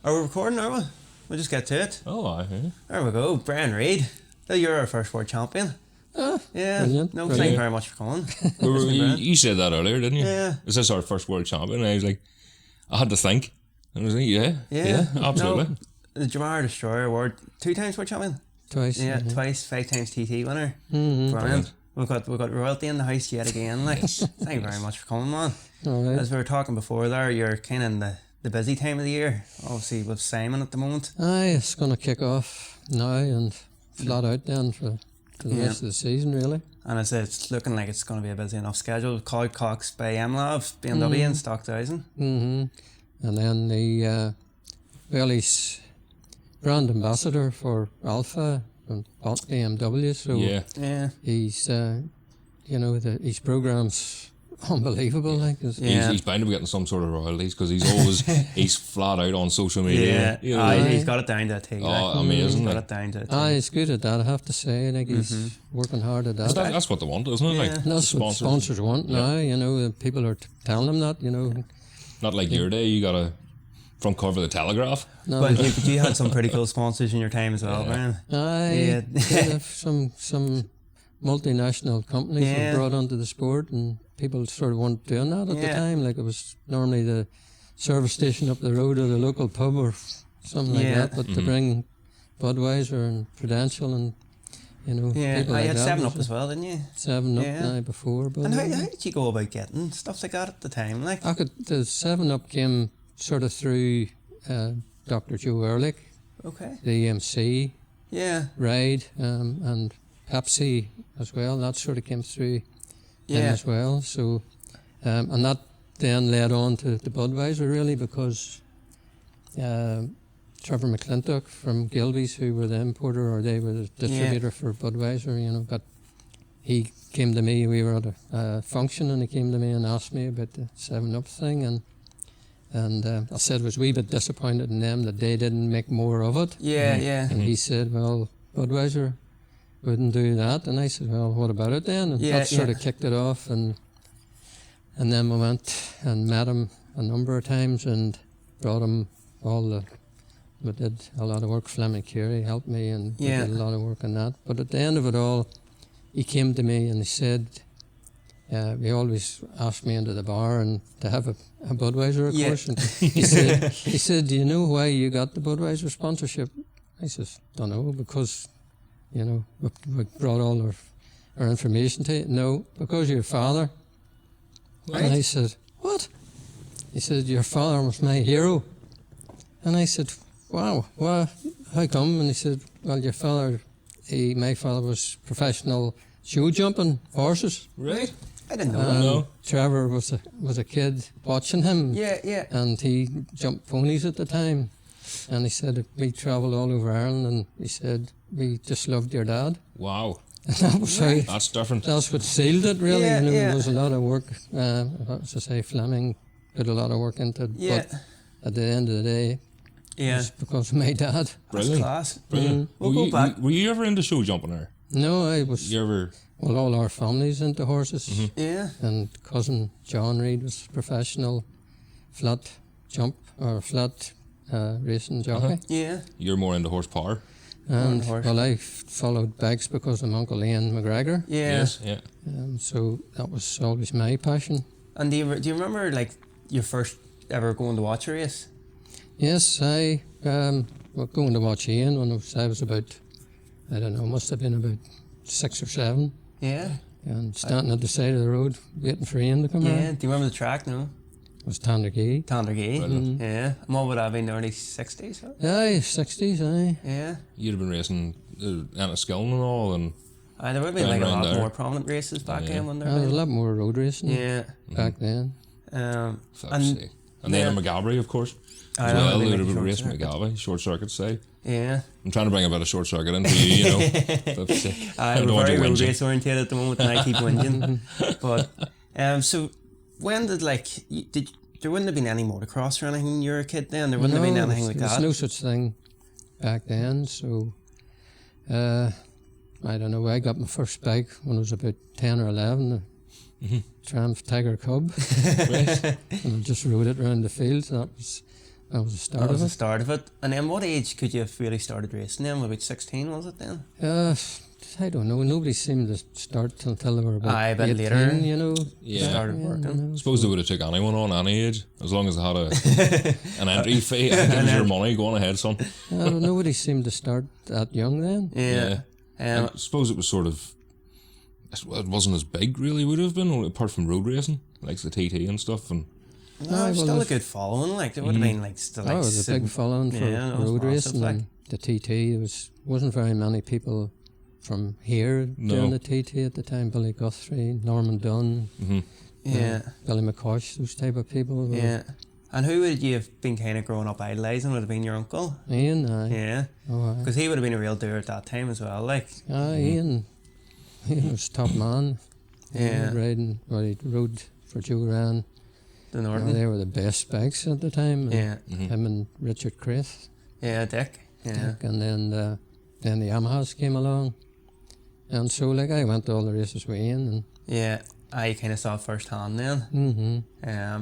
Are we recording, are we? We'll just get to it. Oh, aye. Yeah. There we go. Brian Reid. You're our first world champion. Yeah. Brilliant. No, Brilliant. thank you very much for coming. You said that earlier, didn't you? Yeah. Is this our first world champion? And I was like, I had to think. And I was like, yeah, absolutely. No, the Dromara Destroyer Award, 2 times world champion. Twice. Yeah, twice, 5 times TT winner. Mm-hmm. Brilliant. We've got royalty in the house yet again. Like, thank you very much for coming, man. All right. As we were talking before there, you're kind of in the busy time of the year, obviously with Simon at the moment. Aye, it's going to kick off now and flat out then for the rest of the season, really. And it's looking like it's going to be a busy enough schedule. Cloud Cox by MLAV, BMW and Stock 1000. Mm-hmm. And then he's brand ambassador for Alpha and BMW, so he's, his program's unbelievable. Like, he's bound to be getting some sort of royalties because he's always he's flat out on social media. He's got it down to a T. Amazing! He's got it down to a T. He's good at that, I have to say. Like, he's working hard at that. That's what they want, isn't it? Yeah. Like, that's what sponsors want now. People are telling them that. Not like your day. You got a front cover of the Telegraph. No. But you had some pretty cool sponsors in your time as well, Brian. Some multinational companies were brought onto the sport, and people sort of weren't doing that at the time. Like, it was normally the service station up the road or the local pub or something like that. But to bring Budweiser and Prudential and people like you had that. 7-Up as well, didn't you? 7-Up now before. But and how did you go about getting stuff like that at the time? Like, the 7-Up came sort of through Dr. Joe Ehrlich, the EMC, Ride, and Pepsi as well. That sort of came through him as well. So, and that then led on to Budweiser, really, because Trevor McClintock from Gilby's, who were the importer, or they were the distributor for Budweiser, he came to me. We were at a function, and he came to me and asked me about the 7-Up thing, and I said I was a wee bit disappointed in them that they didn't make more of it. And he said, well, Budweiser wouldn't do that, and I said, well, what about it then? And that sort of kicked it off, and then we went and met him a number of times and brought him we did a lot of work. Fleming Curie helped me, and we did a lot of work on that. But at the end of it all, he came to me and he said, he always asked me into the bar and to have a Budweiser, of course. And he said, do you know why you got the Budweiser sponsorship? I says, don't know, because we brought all our information to you. No, because your father. Right. And I said, what? He said, your father was my hero. And I said, wow, how come? And he said, well, your father, my father was professional show jumping horses. Right. I didn't know that. Trevor was a kid watching him. And he jumped ponies at the time. And he said we travelled all over Ireland, and he said we just loved your dad. Wow. And that was that's different. That's what sealed it, really. There was a lot of work. As I say, Fleming put a lot of work into it. But at the end of the day, it was because of my dad. Brilliant. That's class. Brilliant. We'll go back. Were you ever into show jumping or? No, I was. You ever? Well, all our family's into horses. Mm-hmm. Yeah. And cousin John Reid was professional flat jump or flat racing jockey. Yeah. You're more into horsepower. And well, I followed bikes because of Uncle Ian McGregor. Yes. Yeah. So that was always my passion. And do you remember like your first ever going to watch a race? Yes, I was going to watch Ian when I was about, I don't know, must have been about 6 or 7. Yeah. And standing at the side of the road waiting for Ian to come around. Yeah. Do you remember the track? No. It was Tandergee. Yeah. And what would that have been, early 60s? Huh? Aye, 60s, aye. Yeah. You'd have been racing Enniskillen and all, and there would have been like a lot more prominent races back then, when there was a lot more road racing back then. And then McGabry, of course. As well, they would have been racing McGabry, short circuit say. Yeah. I'm trying to bring a bit of short circuit in for you, we're very road race oriented at the moment, and I keep whinging. But so when did there wouldn't have been any motocross or anything when you were a kid then? There wouldn't have been anything like that? There was no such thing back then, so I don't know, I got my first bike when I was about 10 or 11, Triumph Tiger Cub. And I just rode it around the fields. That was the start That of was it. the start of it. And then what age could you have really started racing then? About 16, was it then? I don't know. Nobody seemed to start until they were about Aye, a bit 18, later. you know. Yeah. Started working. I suppose they would have took anyone on any age, as long as they had an entry fee. Give us your money, go on ahead, son. Nobody seemed to start that young then. Yeah. And I suppose it was sort of, it wasn't as big really, would have been, apart from road racing, like the TT and stuff. And No, still a good following. Like, it would have been like still like. Oh, it was a big following for road racing. Like. And the TT, wasn't very many people from here doing the TT at the time. Billy Guthrie, Norman Dunn, Billy McCosh, those type of people. Yeah. And who would you have been kind of growing up idolising? Would have been your uncle? Ian, Yeah. Because he would have been a real doer at that time as well. Like. Ian was top man. Yeah. He rode for Joe Ryan. The Northern. They were the best specs at the time. Yeah. Him and Richard Craith. Yeah, Dick. Yeah. Dick, and then the Yamahas came along. And so, like, I went to all the races with Ian. And Yeah. I kind of saw it firsthand then. Mm-hmm.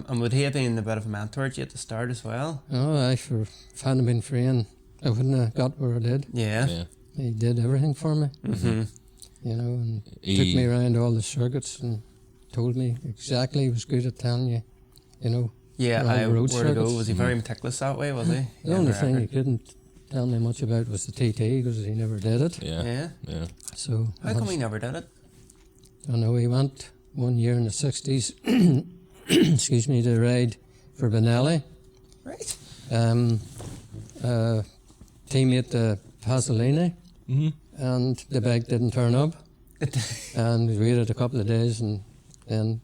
And would he have been a bit of a mentor to you at the start as well? Oh, if it hadn't been for Ian, I wouldn't have got where I did. Yeah. He did everything for me. Mm-hmm. You know, and took me around all the circuits and told me exactly. He was good at telling you, you know. Yeah, road where to go. circuits. Was he very meticulous that way, was he? The only thing he couldn't tell me much about was the TT because he never did it. Yeah. So how come he never did it? I know he went one year in the 60s, excuse me, to ride for Benelli. Right. Teammate to Pasolini, and the bike didn't turn up. And we waited a couple of days and then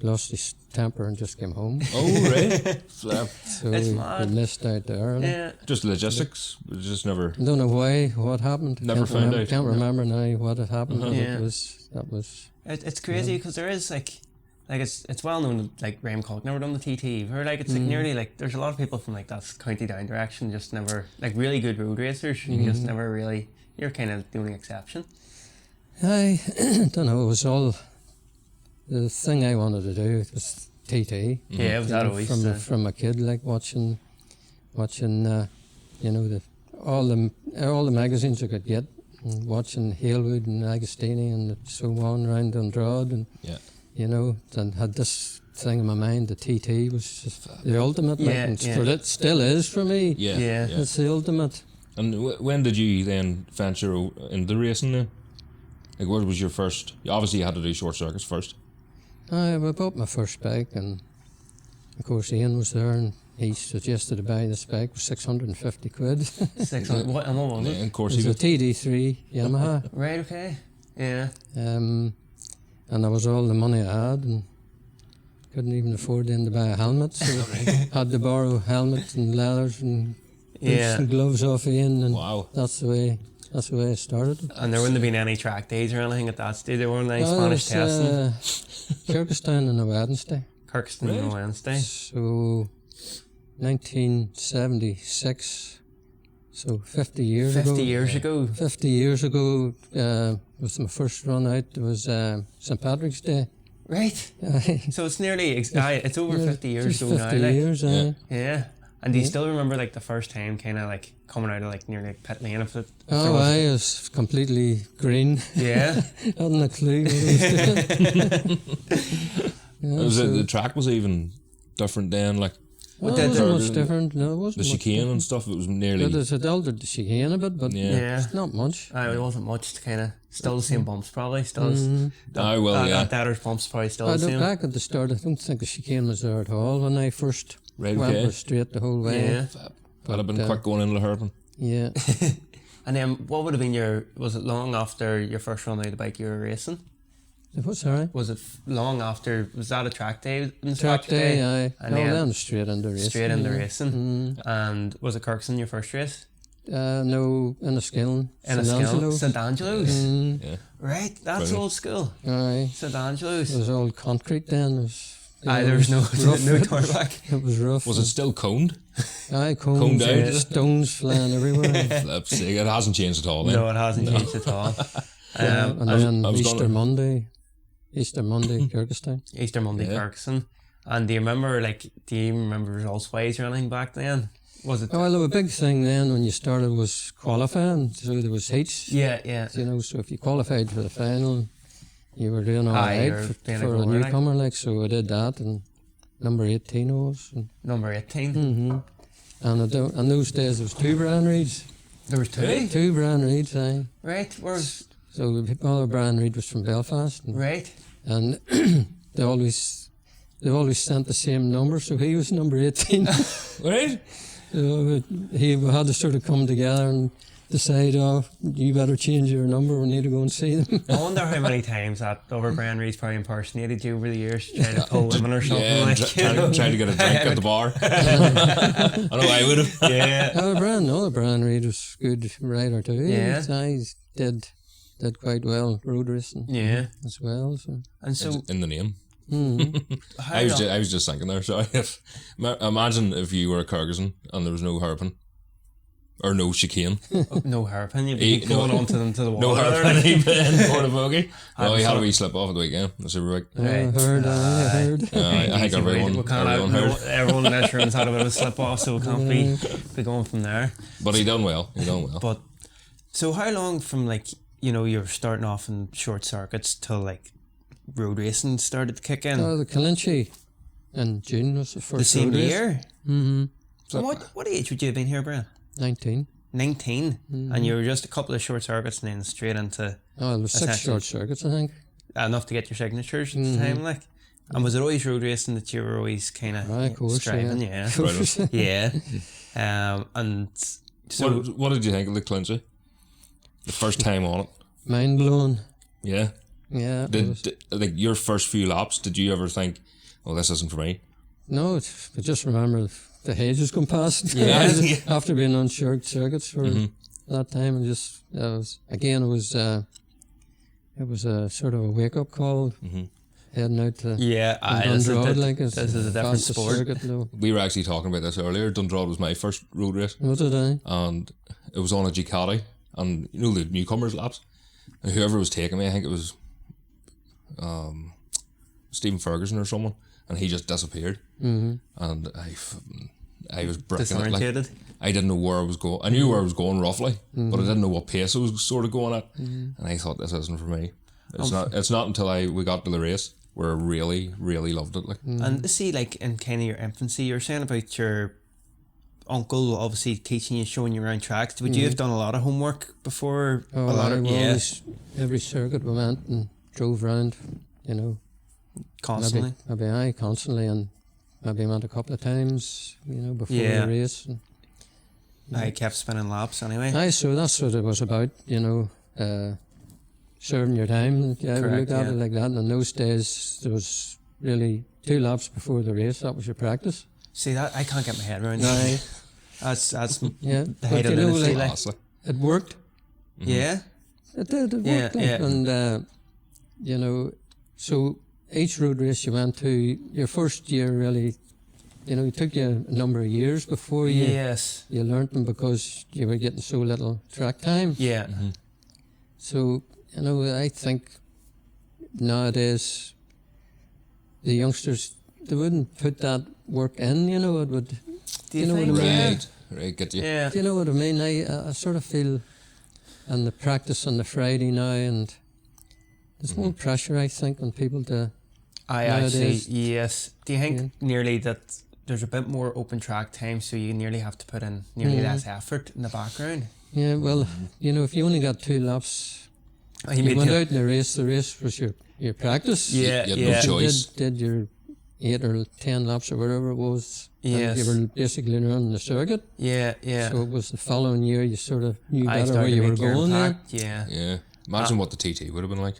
lost his temper and just came home. Oh, right. So It's we mad. missed out there. Yeah. Just logistics. Just never. I don't know what happened. Never found out. Can't remember now what had happened. But Yeah. that was. It's crazy because there is like it's well known that like Graham Cock never done the TT. Or like it's like nearly like there's a lot of people from like that County Down direction just never like really good road racers. You just never really. You're kind of the only exception. I don't know. It was all the thing I wanted to do. It was TT. Yeah, it was that always from a kid, like watching, you know, all the magazines I could get, and watching Halewood and Agostini and so on around Andrade, and you know, and had this thing in my mind. The TT was just the ultimate. It still is for me. Yeah. It's the ultimate. And when did you then venture into racing then? Like, what was your first? Obviously, you had to do short circuits first. I bought my first bike, and of course Ian was there, and he suggested to buy this bike for 650 quid. 600. What was it? And of course, It he was a TD3 Yamaha. Right. Okay. Yeah. And that was all the money I had, and couldn't even afford then to buy a helmet, so had to borrow helmets and leathers and boots and gloves off Ian, and that's the way I started. And there wouldn't have been any track days or anything at that stage. There weren't any Spanish testing. Kyrgyzstan on a Wednesday. Kirkston on Wednesday. So 1976. So 50 years 50 ago. years ago. 50 years ago was my first run out. It was St. Patrick's Day. Right. So it's nearly, it's over 50 years ago 50 now. Like. years, Yeah. And do you still remember like the first time kind of like coming out of like nearly like pit lane? If it was completely green. Yeah. Hadn't a clue what I was doing. The track was even different then, like. It wasn't much different. No, it wasn't. The chicane and stuff, it was nearly. It had altered the chicane a bit, but it's not much. It wasn't much to kind of still the same bumps probably. Still. That bumps probably still the same. Back at the start, I don't think the chicane was there at all when I first went straight the whole way. Yeah. That'd have been quick going into the hairpin. Yeah. And then what would have been was it long after your first run out of the bike you were racing? What's alright? Was it long after, was that a track day? Track day, aye. And then straight into racing. Straight into racing. And was it Kirkson your first race? No, in a Skillen. St. Angelo's? Yeah. Right, that's old school. Aye. St. Angelo's. It was all concrete then. There was no tarmac. It was rough. Was it still coned? Aye, coned out. Stones flying everywhere. It hasn't changed at all then. No, it hasn't changed at all. And then Easter Monday, Kyrgyzstan. Easter Monday, Kirkson. And do you even remember results wise or anything back then? Was it? Well, the big thing then when you started was qualifying. So there was heats. Yeah. So if you qualified for the final, you were doing all right for a newcomer. So I did that, and number 18 was. Number 18? Mm-hmm. And in those days there was 2 Brian Reids. There was 2? 2 Brian Reids, aye. Right, where's... So the other Brian Reid was from Belfast. Right. And they always sent the same number, so he was number 18. Right? So we had to sort of come together and decide, you better change your number, we need to go and see them. I wonder how many times that other Brian Reid's probably impersonated you over the years to try to pull women or something trying to get a drink at the bar. I know I would have. Yeah. Another Brian Reid was a good rider too. Yeah. He did quite well road racing. Yeah. As well. So. And so in the name. Mm-hmm. I was just thinking there. Sorry. Imagine if you were a Kyrgyzstan and there was no hairpin. Or no chicane. No hairpin, you'd be going on to them to the wall. No hairpin, he'd be in for the bogey. No, he had a wee slip off at the weekend, the Superbike. I heard. I think everyone in this room's had a bit of a slip off, so we can't be going from there. But he done well. But, so how long from you're starting off in short circuits till road racing started to kick in? The clinching in June was the first. The same year? Mm-hmm. So what age would you have been here, Brian? 19. 19? Mm-hmm. And you were just a couple of short circuits and then straight into... Oh, there was 6 short circuits, I think. Enough to get your signatures at the time, And was it always road racing that you were always kind of striving? Yeah. Of course. Yeah. And so... What did you think of the clinching? The first time on it? Mind blowing. Yeah? Yeah. Your first few laps, did you ever think, oh, this isn't for me? No, I just remember the hedges come past. Yeah. After being on short circuits for that time, and it was a sort of a wake up call. Mm-hmm. Heading out to Dundroad, this is a different sport. Circuit, no. We were actually talking about this earlier. Dundroad was my first road race. Was it, eh? And it was on a Ducati, and the newcomers laps. And whoever was taking me, I think it was Stephen Ferguson or someone, and he just disappeared. Mm-hmm. And I was breaking disorientated. I didn't know where I was going. I knew where I was going roughly, but I didn't know what pace I was sort of going at. And I thought, this isn't for me. It's not until we got to the race where I really, really loved it. And see, in kind of your infancy, you were saying about your uncle obviously teaching you, showing you around tracks. Would you have done a lot of homework before? Every circuit we went and drove around, constantly. Maybe constantly, and maybe went a couple of times, before the race. I kept spinning laps anyway. So that's what it was about, serving your time. Yeah, we looked at it like that. And in those days, there was really 2 laps before the race. That was your practice. See, that I can't get my head around. That's yeah. The height of lunacy. It worked. Mm-hmm. Yeah. It did. It worked. And so each road race you went to, your first year really, it took you a number of years before you learnt them because you were getting so little track time. Yeah. Mm-hmm. So, I think nowadays the youngsters, they wouldn't put that work in, it would... Do you know what I mean? Right, get you. Yeah. Do you know what I mean? I sort of feel, and the practice on the Friday now, and there's more pressure, I think, on people to... Yes. Do you think nearly that there's a bit more open track time, so you nearly have to put in nearly less effort in the background? Yeah, well, if you only got 2 laps, you went out in the race was your practice. Yeah, you had no choice. Did your 8 or 10 laps or whatever it was. Yes. And you were basically running the circuit. Yeah. So it was the following year you sort of knew better where you were going there. Yeah. Imagine what the TT would have been like.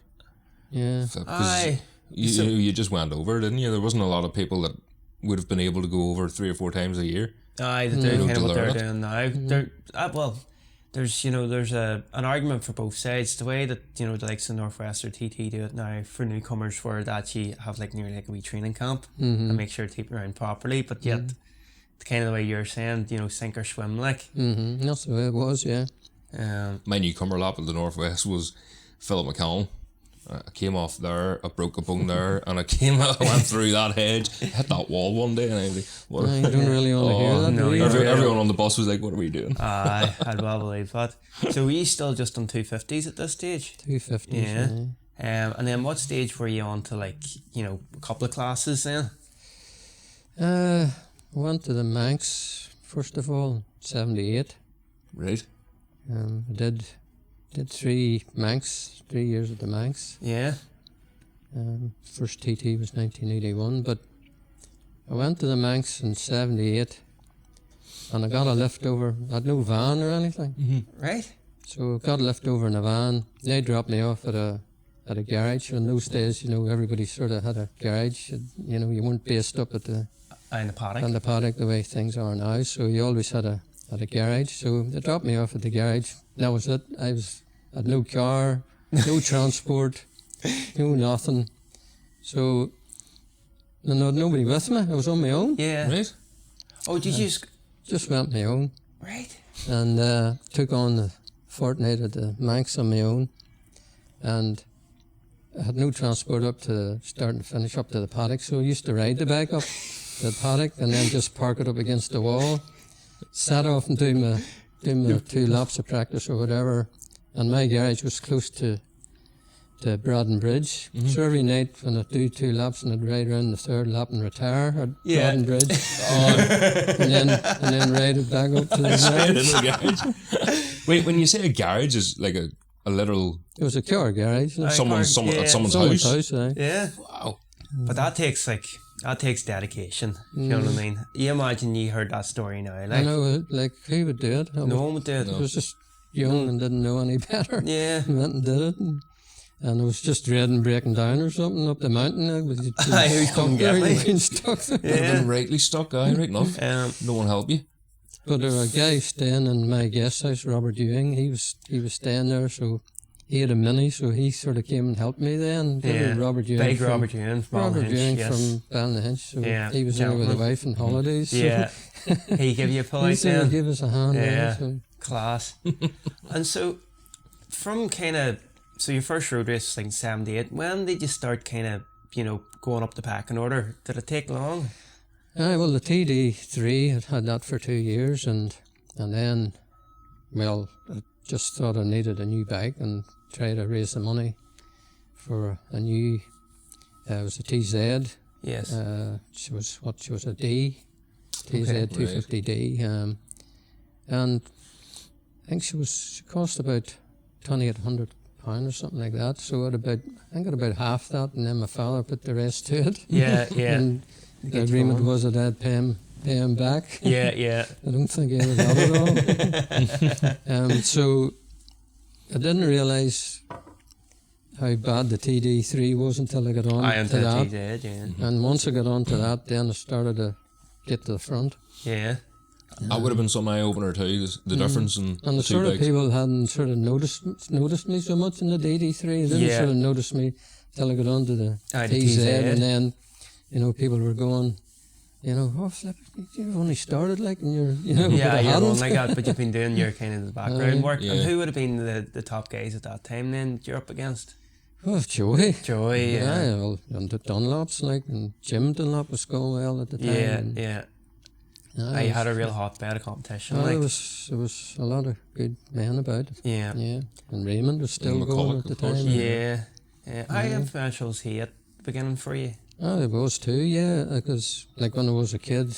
Yeah. You just went over, didn't you? There wasn't a lot of people that would have been able to go over 3 or 4 times a year. They're kind of what they're doing now. There's an argument for both sides. The way that the likes of Northwest or TT do it now for newcomers, where they actually have nearly a wee training camp and make sure to keep around properly. But yet, kind of the way you're saying, sink or swim, That's the way it was, yeah. My newcomer lap at the Northwest was Philip McCallum I came off there, I broke a bone there, and I went through that hedge, hit that wall one day, and I was like, what? You don't really want to hear that. no, do you? Everyone on the bus was like, what are we doing? I'd well believe that. So were you still just on 250s at this stage? 250s. Yeah. And then what stage were you on to, like, you know, a couple of classes then? Went to the Manx first of all, 78. Right. I did 3 Manx, 3 years at the Manx. Yeah. First TT was 1981, but I went to the Manx in 78, and I got a lift over. I had no van or anything. Right. So I got a lift over in a van. They dropped me off at a garage. In those days, you know, everybody sort of had a garage. You know, you weren't based up at the In the paddock. on the paddock the way things are now. So you always had a garage. So they dropped me off at the garage. That was it. I had no car, no transport, no nothing. So and I had nobody with me. I was on my own. Yeah. Right. Oh, did you Just went on my own. Right. And took on the fortnight at the Manx on my own, and I had no transport up to start and finish up to the paddock, so I used to ride the bike up the paddock and then just park it up against the wall, sat off and do my 2 laps of practice or whatever, and my garage was close to Braddon Bridge. So every night when I'd do 2 laps and I'd ride around the 3rd lap and retire at Braddon Bridge, and then ride it back up to the garage. Wait, when you say a garage, is like a literal It was a car garage. at someone's Someone's house? house, Yeah. Wow. But that takes dedication. You know what I mean? You imagine you heard that story now. Like, I know, like, who would do it? no one would do it. I was just young and didn't know any better. Yeah. Went and did it. And I was just dreading breaking down or something up the mountain. Who's come get me? You've been stuck there. You've been rightly stuck, right enough. No one help you. But there was a guy staying in my guest house, Robert Ewing. He was staying there, so he had a Mini, so he sort of came and helped me then. Yeah. Robert Ewing. Big Robert Ewing from Robert Ewing yes. from Ballinhinch. So Yeah, he was there with a gentleman. wife on holidays. So Yeah. He give you a pull he out sort of then. gave us a hand. Yeah. there, so. Class. And so, from so your first road race was like in 78. When did you start going up the pecking order? Did it take long? Well, the TD3 had that for 2 years, and then, well, I just thought I needed a new bike and tried to raise the money for a new. It was a TZ. Yes. She was a D, TZ Okay. 250D, and I think she cost about £2,800 or something like that. So I got about half that, and then my father put the rest to it. Yeah, yeah. And the agreement was that I'd pay him back. Yeah, yeah. I don't think I ever got it all. So I didn't realise how bad the TD3 was until I got on to that. TZ, yeah. And once I got on to that, then I started to get to the front. Yeah. That would have been some eye opener too. The difference in And the two sort of bikes. people hadn't sort of noticed me so much in the DD3. They didn't Yeah. sort of notice me till I got on to the The TZ, TZ. and then, people were going, oh, flip, you've only started like, and Yeah, but I you're hadn't. going like that, but you've been doing your kind of the background work. Yeah. And who would have been the top guys at that time then that you're up against? Oh, Joey. Joey, yeah. Well, and the Dunlops, and Jim Dunlop was going well at the time. Yeah, and, yeah. yeah, I it had a was- real hotbed of competition. Well, like, there was a lot of good men about it. yeah. Yeah, and Raymond was still going McCulloch, at the of course. time. Yeah. Yeah. I influentials here at the beginning for you. Oh, it was too, yeah, because like when I was a kid,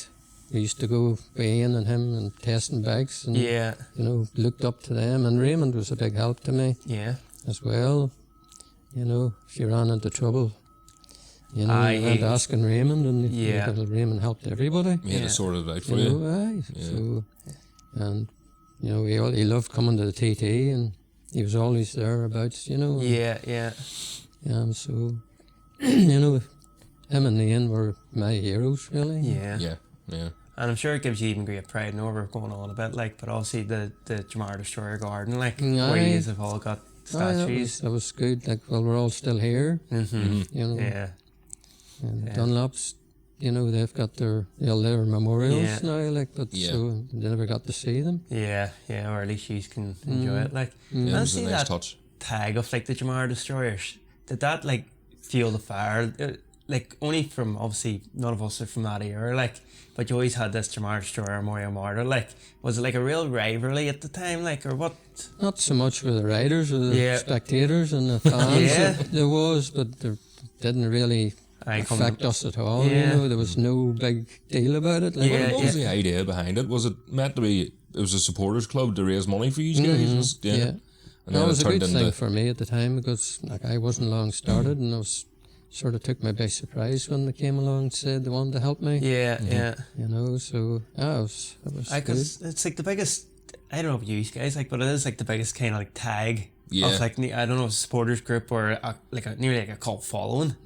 we used to go with Ian and him and testing bikes and, Yeah. looked up to them. And Raymond was a big help to me Yeah. as well. If you ran into trouble, you Aye, went he- asking Raymond, and Yeah. because Raymond helped everybody. He had Yeah. to sort it out for You you. know, aye. Yeah. So, and he loved coming to the TT, and he was always there about, Yeah, yeah. So, him and Ian were my heroes, really. Yeah. Yeah, yeah. And I'm sure it gives you even great pride. I know we're going on a bit, but obviously the Dromara Destroyer Garden, where Aye. you have all got statues. That was good. We're all still here. Mm-hmm. Yeah. And Yeah. Dunlops, they've got their memorials Yeah. now, but Yeah. so they never got to see them. Yeah, or at least you can enjoy it. Yeah, and it was see a nice that touch. tag of the Dromara Destroyers. did that like fuel the fire? Like only from obviously none of us are from that era, like, but you always had this Dromara Destroyer, Mario Marta. Like, was it like a real rivalry at the time, like, or what? Not so much with the riders or the spectators and the fans. There was, but there didn't really affect us at all. You know, there was no big deal about it. Like, what was the idea behind it? Was it meant to be? It was a supporters club to raise money for you guys. And that was a good thing for me at the time, because like I wasn't long started, and I was sort of took me by surprise when they came along and said they wanted to help me. You know, so it was good. It's like the biggest, I don't know about you guys, like, but it is like the biggest kind of like tag of like, I don't know, a supporters group or nearly like a cult following,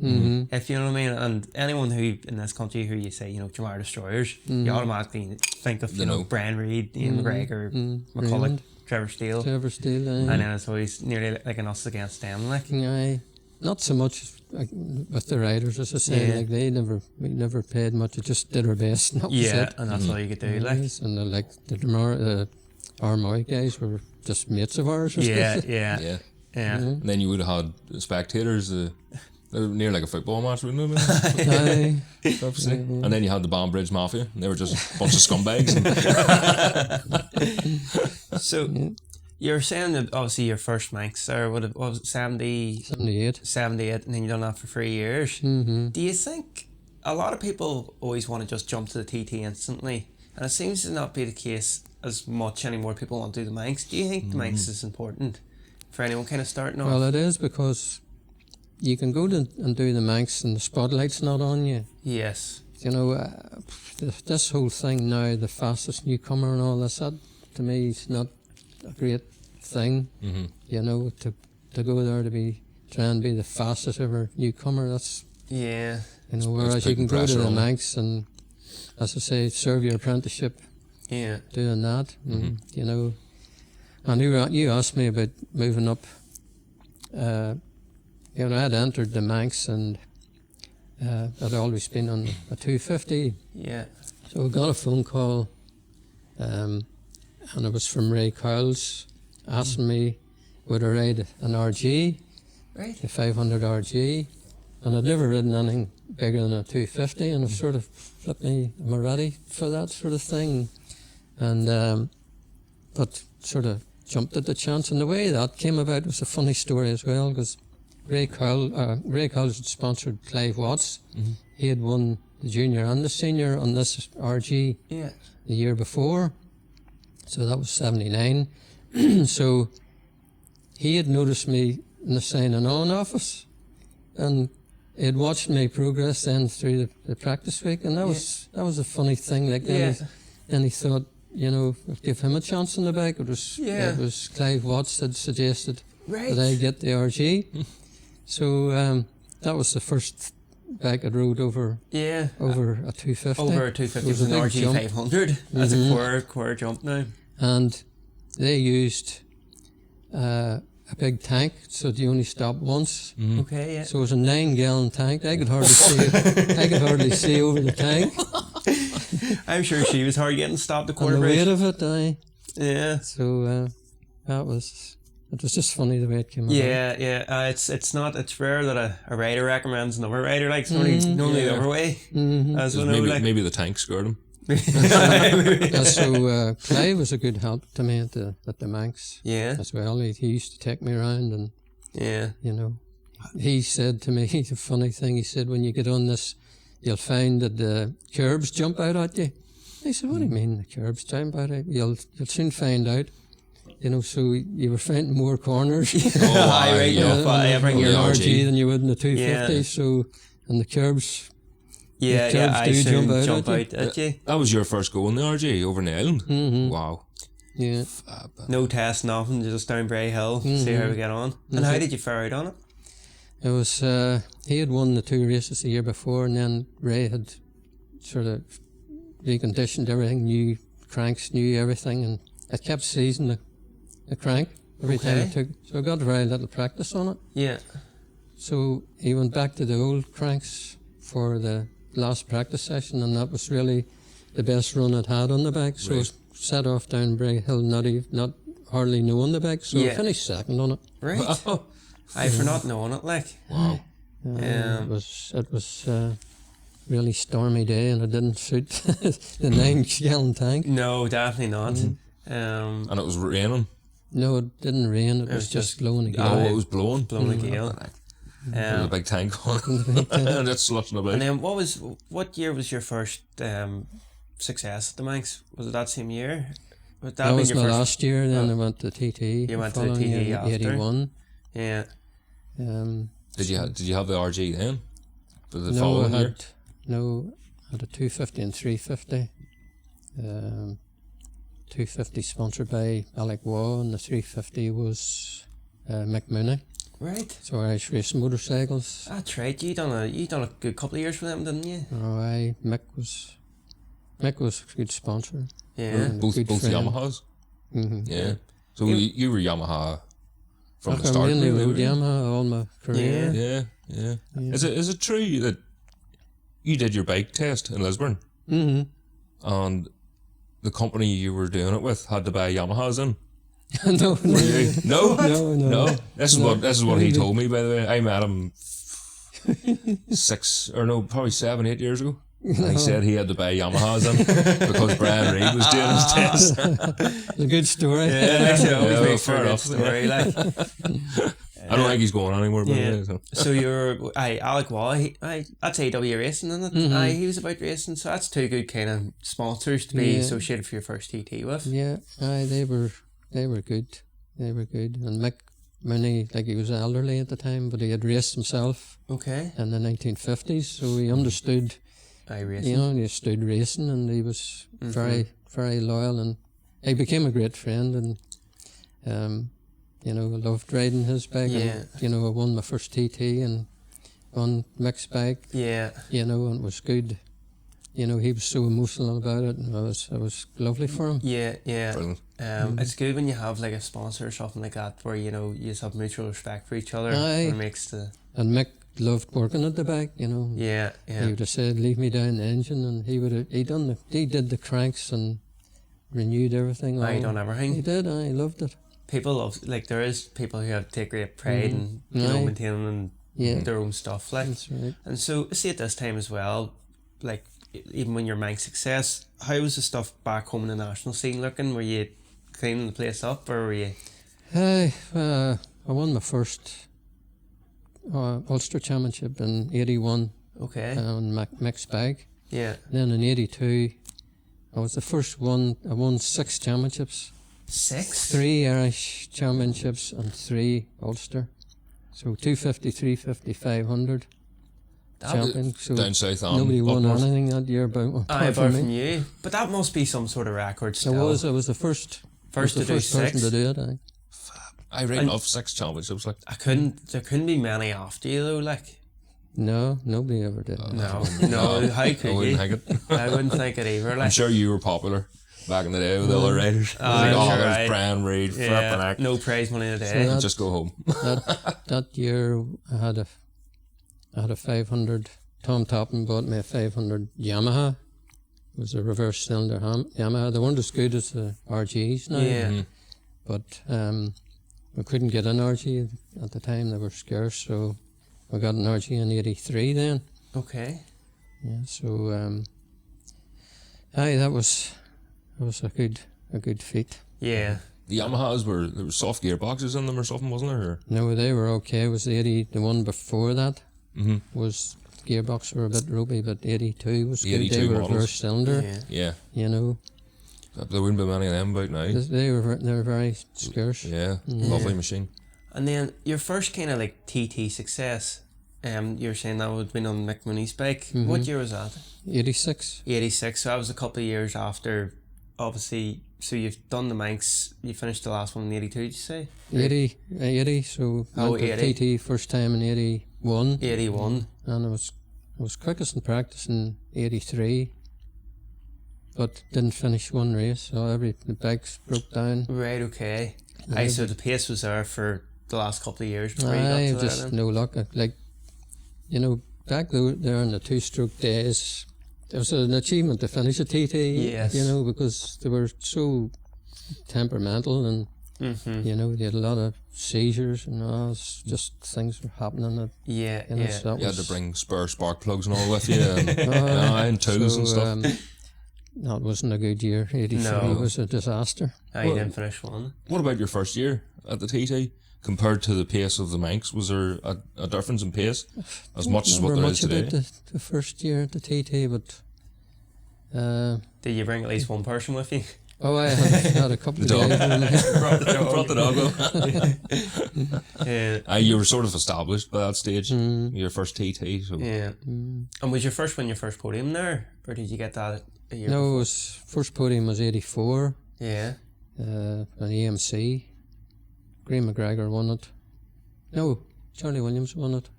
if you know what I mean. And anyone who in this country who you say, you know, Dromara Destroyers, you automatically think of, you know, Simon Reid, Ian McGregor, McCulloch, Trevor Steele, and then it's always nearly like an us against them, like. Not so much with the riders, as I say, like we never paid much. We just did our best, and that was it. And that's all you could do, like. And like the Dromara, Armoy guys were just mates of ours. Yeah. And then you would have had spectators, near like a football match, wouldn't it? And then you had the Banbridge Mafia, and they were just a bunch of scumbags. So. You're saying that obviously your first Manx, or what was it, 78, and then you've done that for 3 years. Do you think a lot of people always want to just jump to the TT instantly, and it seems to not be the case as much anymore? People want to do the Manx. Do you think the Manx is important for anyone kind of starting off? Well, it is, because you can go and do the Manx and the spotlight's not on you. Yes. You know, this whole thing now, the fastest newcomer and all this, that to me is not a great thing, you know, to go there to try and be the fastest ever newcomer. That's you know, whereas you can go to the Manx and, as I say, serve your apprenticeship, doing that, you know. And you asked me about moving up. You know, I'd entered the Manx and I'd always been on a 250. So I got a phone call. And it was from Ray Cowles asking me would I ride an RG, the 500 RG, and I'd never ridden anything bigger than a 250, and I've sort of flipped me, am I ready for that sort of thing? And but sort of jumped at the chance, and the way that came about was a funny story as well, because Ray Cowles had sponsored Clive Watts. He had won the junior and the senior on this RG the year before. So that was 79. So he had noticed me in the signing on office, and he had watched my progress then through the practice week, and that was a funny thing. Like then he thought, you know, I'd give him a chance on the bike. It was Clive Watts had suggested that I get the RG. So that was the first bike I rode over a 250. Over a 250 was an RG 500. That's a quarter jump now. And they used a big tank, so you only stop once. Okay, So it was a 9-gallon tank. I could hardly see. I could hardly see over the tank. I'm sure she was hard getting stopped the quarter. And the bridge. weight of it, Yeah. So it was just funny the way it came out. It's rare that a rider recommends another rider. Like, it's normally the other way. Maybe the tank scared him. So Clive was a good help to me at the Manx as well. He used to take me around, and you know, he said to me, the funny thing, he said, when you get on this, you'll find that the curbs jump out at you. I said, what do you mean the curbs jump out at you? You'll soon find out. You know, so you were finding more corners I bring your your RG than you would in the 250. So, and the curbs. I do jump out at you. That was your first go on the RG over in the island. Wow. Yeah. No test, nothing, just down Bray Hill, see how we get on. And how did you fare out on it? It was, he had won the 2 races the year before, and then Ray had sort of reconditioned everything, new cranks, new everything, and it kept seizing the crank every time it took. So I got very little practice on it. Yeah. So he went back to the old cranks for the last practice session, and that was really the best run I'd had on the bike. So I set off down Bray Hill, not hardly knowing the bike, so I finished second on it. Right. For not knowing it, like. Wow. It was really stormy day, and it didn't suit the 9-gallon tank. No, definitely not. And it was raining. No, it didn't rain. It was just blowing a gale. Oh, it was blowing. Blowing a gale. There was a big tank on it. And it's slushing about. And then what year was your first success at the Manx? Was it that same year? That was my last year. Then I went to TT. You went to the TT after? 81. Yeah. Did you have the RG then? For the No, following I year? had a 250 and 350. 250 sponsored by Alec Waugh, and the 350 was Mick Mooney. Right. So Irish Racing Motorcycles. That's right. You done a good couple of years for them, didn't you? Oh, Mick was a good sponsor. Yeah. Both Yamahas? Mm-hmm. Yeah. So you were Yamaha from the start? Mainly really, rode Yamaha all my career. Yeah. Is it true that you did your bike test in Lisburn? Mm-hmm. And the company you were doing it with had to buy Yamahas in? No. No. This is what he told me, by the way. I met him 7, 8 years ago. And he said he had to buy Yamahas in because Brian Reid was doing his test. It's a good story. Yeah, fair enough. Story, like. I don't think he's going anymore. By the way, so you're Alec Waugh. That's AW Racing, isn't it? Mm-hmm. He was about racing, so that's two good kind of sponsors to be associated for your first TT with. Yeah, they were good. They were good. And Mick Mooney, like, he was elderly at the time, but he had raced himself. Okay. In the 1950s, so he understood. Racing. He stood racing, and he was very, very loyal, and he became a great friend, and I loved riding his bike. Yeah. And, I won my first TT and on Mick's bike. Yeah. And it was good. He was so emotional about it, and it was lovely for him. Yeah. Brilliant. It's good when you have like a sponsor or something like that, where you just have mutual respect for each other. Aye. It makes the. And Mick loved working at the bike. Yeah. He would have said, "Leave me down the engine," and he did the cranks and renewed everything. He done everything. He did. I loved it. People love, like, there is people who have take great pride in maintaining their own stuff, like. That's right. And so see at this time as well, like, even when you're Manx success, how was the stuff back home in the national scene looking? Were you cleaning the place up, or were you? I won my first Ulster Championship in 81. Okay. On Mick's bike. Yeah. Then in 82, I was the first one. I won 6 championships. 6? 3 Irish championships and 3 Ulster. So 250, 350, 500 champion. So down south on nobody won north. anything that year apart Apart from from me. you. But that must be some sort of record still. I was the first. First to do first 6. person to do it. I ran off 6 championships. Like, There couldn't be many after you though, like. No, nobody ever did. No, how could I wouldn't you? think it. I wouldn't think it either. Like. I'm sure you were popular back in the day with the other riders. I'm sure, there's right. Brian Reid, flipping act. No prize money a day. So Just go home. That year I had a 500. Tom Toppin bought me a 500 Yamaha. It was a reverse cylinder Yamaha. They weren't as good as the RGs now. Yeah. But we couldn't get an RG at the time. They were scarce, so we got an RG in 83 then. Okay. Yeah, so that was a good feat. Yeah. The Yamahas there were soft gearboxes in them or something, wasn't there? Or? No, they were okay. It was the one before that was gearbox were a bit ropey, but 82 was good. They were reverse cylinder. Yeah. There wouldn't be many of them about now. They were very scarce. Yeah, lovely machine. And then your first kind of like TT success, you were saying that would have been on Mick Mooney's bike. What year was that? 86. 86. So that was a couple of years after, obviously. So you've done the Manx. You finished the last one in 82. Did you say? 80. So Oh, 80. TT first time in 81. 81. And I was quickest in practice in 83. But didn't finish one race, so the bikes broke down. Right. Okay. So the pace was there for the last couple of years before you got to just that. No luck. Like, back there in the 2-stroke days, it was an achievement to finish a TT. Yes. Because they were so temperamental, and You know, they had a lot of seizures and all. It's just things were happening. That, Yeah, you know, yeah. so that You had was, to bring spare spark plugs and all with you, and tools and stuff. That wasn't a good year. 83 No. was a disaster. I didn't finish one. What about your first year at the TT? Compared to the pace of the Manx, was there a difference in pace as much as what there is today? About the first year at the TT, but Did you bring at least one person with you? I had a couple of dog. guys. Brought the dog up. Yeah. You were sort of established by that stage. Your first TT. So. Yeah. And was your first podium there, or did you get that a year? No, before? it was, first podium was 84. Yeah. An AMC. Ian McGregor won it. No, Charlie Williams won it.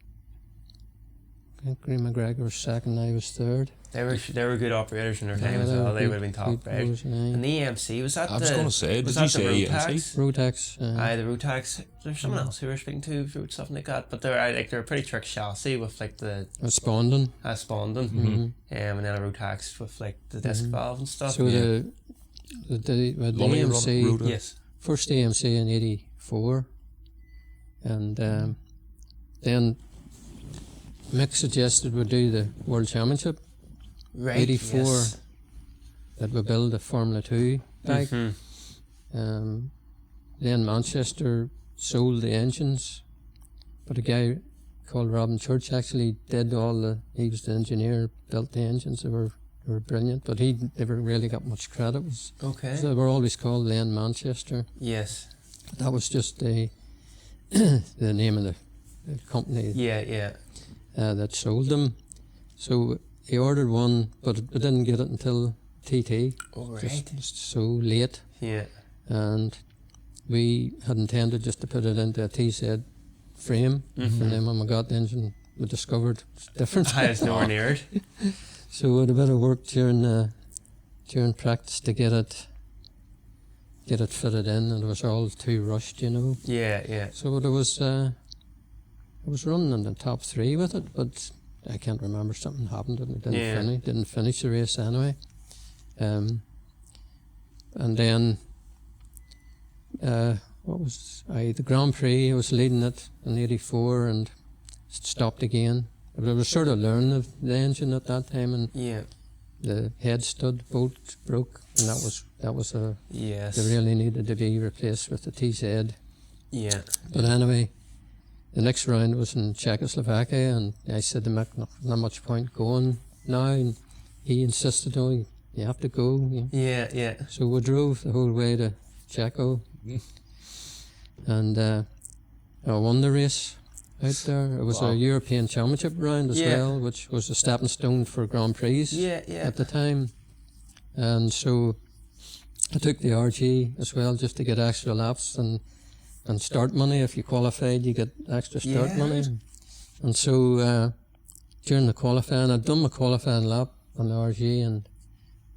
Ian McGregor was second, I was third. They were good operators in their time as well. They would have been top, right? And the EMC, was that I was going to say, did you say EMC? Rotax. Aye, the Rotax. There's someone else who we were speaking to who wrote something like that, but they're a pretty trick chassis with like the Spondon. Spondon, and then a Rotax with like the disc valve and stuff. So the AMC, yes, first AMC in 84, and then Mick suggested we do the World Championship. right. 84, yes. that we build a Formula 2 bike. Then Manchester sold the engines, but a guy called Robin Church actually did he was the engineer, built the engines. They were brilliant, but he never really got much credit. Okay. So they were always called Len Manchester. Yes. That was just the name of the company. Yeah. That sold them. So he ordered one, but we didn't get it until TT. All right. Just so late. Yeah. And we had intended just to put it into a TZ frame, and then when we got the engine, we discovered it's different. It's nowhere near it. So we had a bit of work during practice to get it fitted in, and it was all too rushed, you know. Yeah. So there was I was running in the top 3 with it, but I can't remember, something happened and it didn't finish the race anyway. And then the Grand Prix, I was leading it in 84 and stopped again. But I was sort of learning the engine at that time, and the head stud bolt broke, and that was yes. they really needed to be replaced with the TZ. Yeah. But anyway, the next round was in Czechoslovakia, and I said to Mick, not much point going now, and he insisted, you have to go. Yeah. So we drove the whole way to Checo, and I won the race out there. It was a European Championship round as well, which was a stepping stone for Grand Prix at the time. And so I took the RG as well, just to get extra laps and start money. If you qualified, you get extra start money. And so during the qualifying, I'd done my qualifying lap on the RG, and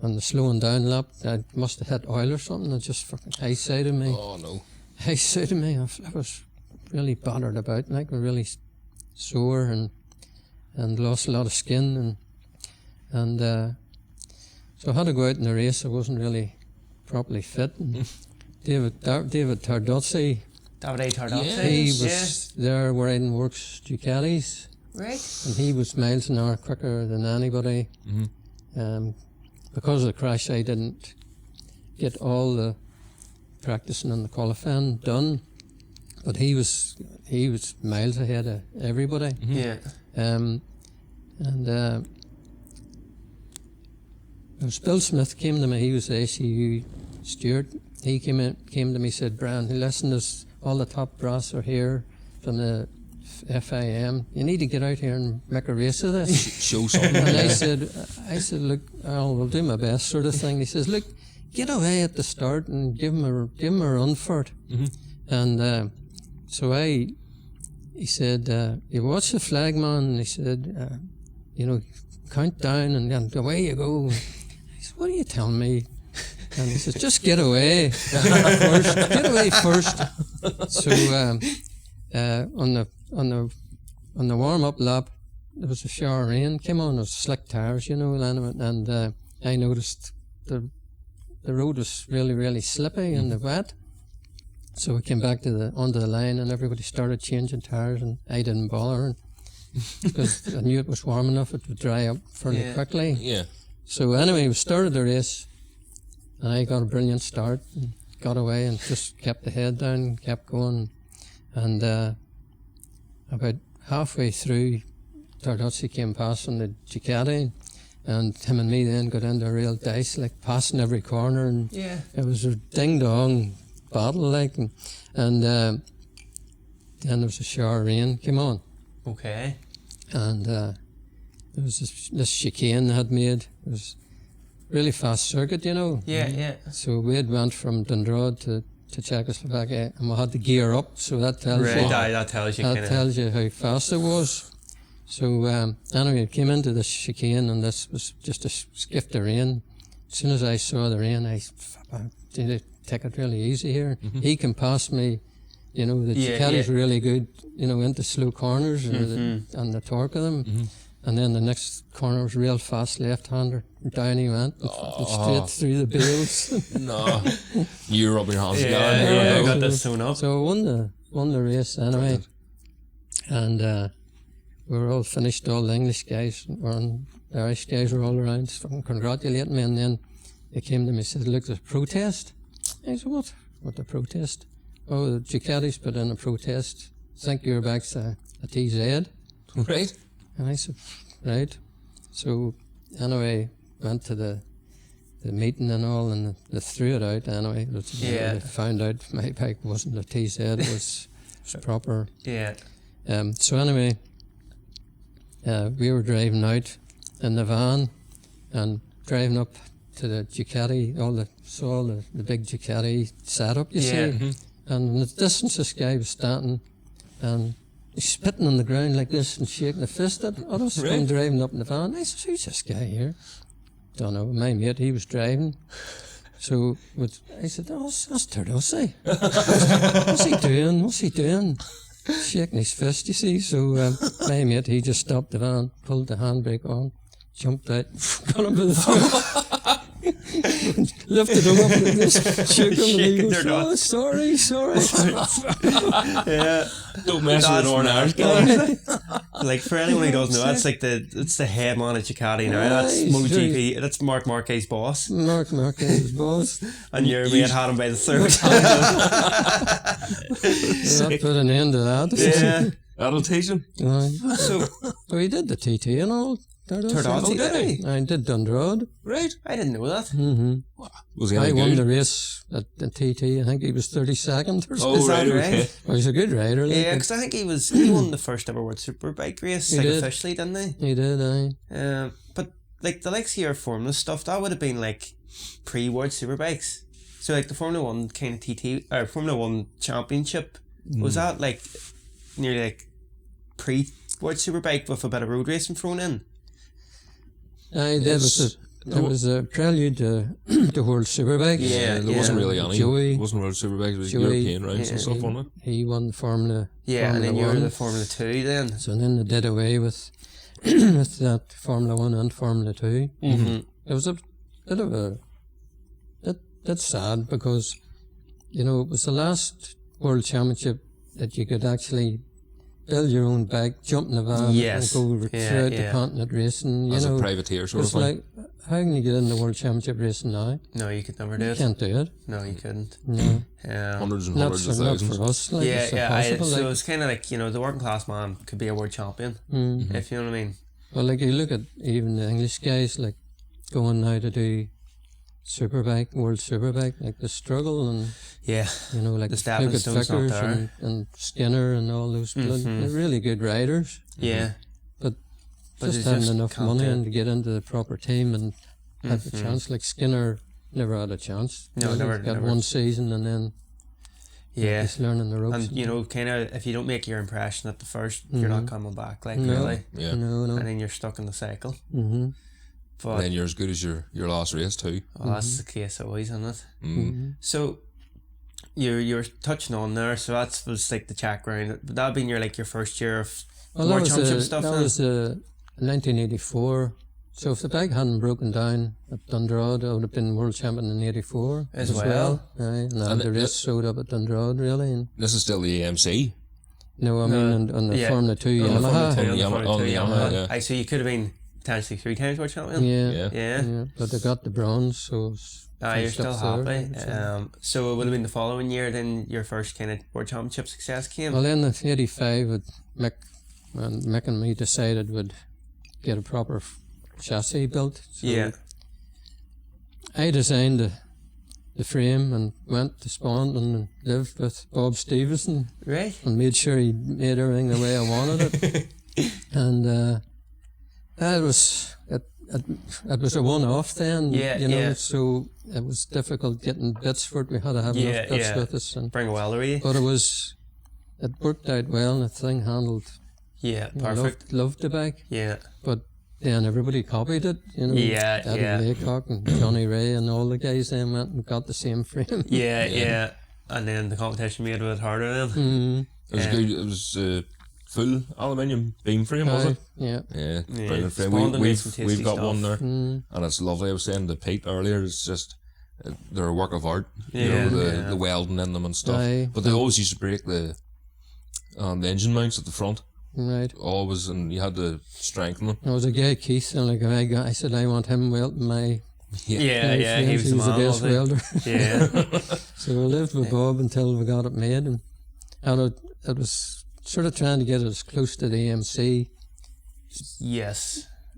on the slowing down lap, I must have hit oil or something. It just fucking high-sided me. Oh no. High-sided me. I was really battered about, like really sore and lost a lot of skin, and so I had to go out in the race. I wasn't really properly fit. And David Tardozzi, he was there wearing Works Ducatis, right? and he was miles an hour quicker than anybody. Because of the crash, I didn't get all the practicing and the qualifying done, but he was miles ahead of everybody. Bill Smith came to me. He was the ACU steward. He came to me, said, "Brian, listen, there's all the top brass are here from the FIM. You need to get out here and make a race of this." Show something. And I said, "Look, I'll do my best," sort of thing. He says, "Look, get away at the start and give him a run for it." And so he said, "You watch the flag, man." And he said, count down and away you go. I said, "What are you telling me?" And he says, "Just get away first. Get away first." So on the warm up lap, there was a shower of rain came on. There was slick tires, and I noticed the road was really, really slippy and wet. So we came back onto the line, and everybody started changing tires, and I didn't bother because I knew it was warm enough; it would dry up fairly quickly. Yeah. So anyway, we started the race, and I got a brilliant start, and got away, and just kept the head down, kept going, and about halfway through, Tardozzi came past on the Ducati, and him and me then got into a real dice, like passing every corner, and it was a ding-dong battle, like, and then there was a shower of rain came on. Okay. And there was this chicane they had made. It was really fast circuit, you know. Yeah. So we had went from Dundrad to Czechoslovakia, and we had to gear up, so that tells you tells you how fast it was. So anyway, it came into the chicane, and this was just a skift of rain. As soon as I saw the rain, I did take it really easy here. He can pass me, you know, the Ducati's really good, you know, into slow corners and the torque of them. And then the next corner was real fast left-hander. Down he went, and straight through the bales. No. You were rubbing your hands together. I got this sewn up. So I won the race anyway. And we were all finished, all the English guys, and the Irish guys were all around congratulating me. And then they came to me and said, look, there's a protest. I said, what? What the protest? Oh, the Ducati's put in a protest. Think your back's a TZ. Right. And I said, right. So anyway, went to the meeting and all, and they threw it out anyway. They found out my bike wasn't a TZ, it was proper. Yeah. So anyway, we were driving out in the van and driving up to the Ducati, saw the big Ducati setup, you see. And in the distance, this guy was standing and he's spitting on the ground like this and shaking a fist at us. I'm driving up in the van. I said, who's this guy here? Don't know. My mate, he was driving. So I said, oh, that's Tardozzi. What's he doing? Shaking his fist, you see. So my mate, he just stopped the van, pulled the handbrake on, jumped out, got him by the throat. Lifted him up like this, shook him, and he goes, oh, sorry. Don't mess with Northern Irish guys. Like, for anyone who doesn't know, it's the head man at Ducati now. That's MotoGP. That's Mark Marquez's boss. Mark Marquez's boss. And your mate had him by the throat. That put an end to that. Yeah. That'll teach him. So he did the TT and all. Tardozzi, did he? I did Dundrad. Right. I didn't know that. Was he I won the race at the TT. I think he was 32nd or something. Is that right? Well, he's a good rider. Yeah, because I think he won the first ever World Superbike race, officially, didn't he? He did, aye. But like the likes of your Formula stuff, that would have been like pre-World Superbikes. So like the Formula 1 kind of TT, or Formula 1 Championship, was that like nearly like pre-World Superbike with a bit of road racing thrown in? Aye, there was a prelude to World Superbikes. Yeah, there wasn't really any. Joey, it wasn't World Superbikes, it was European rounds and stuff, wasn't it? He won the Formula. Yeah, Formula and then you were 1. the Formula 2 then. So then they did away with with that Formula 1 and Formula 2. It was a bit of that's sad because, you know, it was the last World Championship that you could actually build your own bike, jump in the van, and go throughout the continent racing. As a privateer sort of thing. Like, how can you get in the World Championship racing now? No, you could never do it. You can't do it. No, you couldn't. No. Hundreds and hundreds of thousands. Not for us. Like, it's impossible. So it's kind of like, you know, the working class man could be a world champion, if you know what I mean. Well, like you look at even the English guys, like going now to do Superbike, World Superbike, like the struggle and you know, like the stepping stones not there. And Skinner and all those they're really good riders. Yeah. But just having enough money and to get into the proper team and have a chance. Like Skinner never had a chance. No, never. Got one season and then he's learning the ropes. And you know, kind of, if you don't make your impression at the first, you're not coming back. Like really. Yeah. No. And then you're stuck in the cycle. But and then you're as good as your last race too. Well, that's the case always, isn't it? So you're touching on there. So that was like the Czech round. Would that have been your first year of World Championship stuff? That was 1984 So if the bike hadn't broken down at Dundrod, I would have been world champion in '84 as well. Aye, and the race showed up at Dundrod really. And This is still the AMC. no, I mean on the Formula 2 Yamaha. On the Yamaha, yeah. I so you could have been potentially 3 times world champion. Yeah. But they got the bronze, so you're still happy. There, so it would have been the following year then your first kind of world championship success came. Well, then in '85, Mick and me decided we'd get a proper chassis built. So I designed the frame and went to Spawn and lived with Bob Stevenson. Right. And made sure he made everything the way I wanted it. And it was a one-off then. You know, so it was difficult getting bits for it. We had to have enough bits with us. And bring a wellery. But it worked out well, and the thing handled. Yeah, perfect. Loved the bike. Yeah. But then everybody copied it, you know. Eddie Laycock and Johnny Ray and all the guys then went and got the same frame. Yeah. And then the competition made it a bit harder then. Mm-hmm. It was good. It was full aluminium beam frame, was it? Yeah. Yeah, brilliant frame. We've got one there, and it's lovely. I was saying to Pete earlier, it's just they're a work of art. You know, the welding in them and stuff. But they always used to break the engine mounts at the front. Right. Always, and you had to strengthen them. There was a guy, Keith, and like a guy, I said I want him welding my. Yeah, he was the best welder. Yeah. So we lived with Bob until we got it made, and it was sort of trying to get it as close to the AMC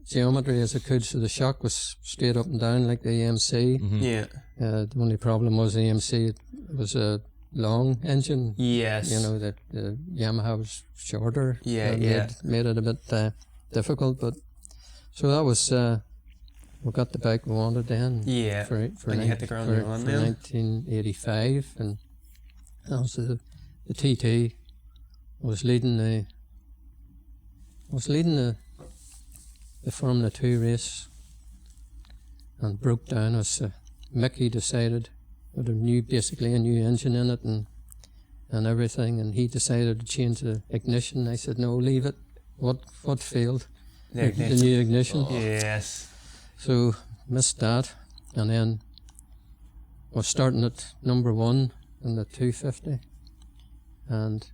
geometry as I could, so the shock was straight up and down like the AMC. Mm-hmm. Yeah. The only problem was the AMC it was a long engine. Yes. You know, the Yamaha was shorter. Made it a bit difficult, but so that was we got the bike we wanted then. Yeah. For you hit the ground running then. 1985, and that was the TT was leading the Formula 2 race and broke down as Mickey decided with basically a new engine in it and everything, and he decided to change the ignition. I said no, leave it. What failed? The new ignition. Yes. So missed that, and then was starting at number 1 in the 250 and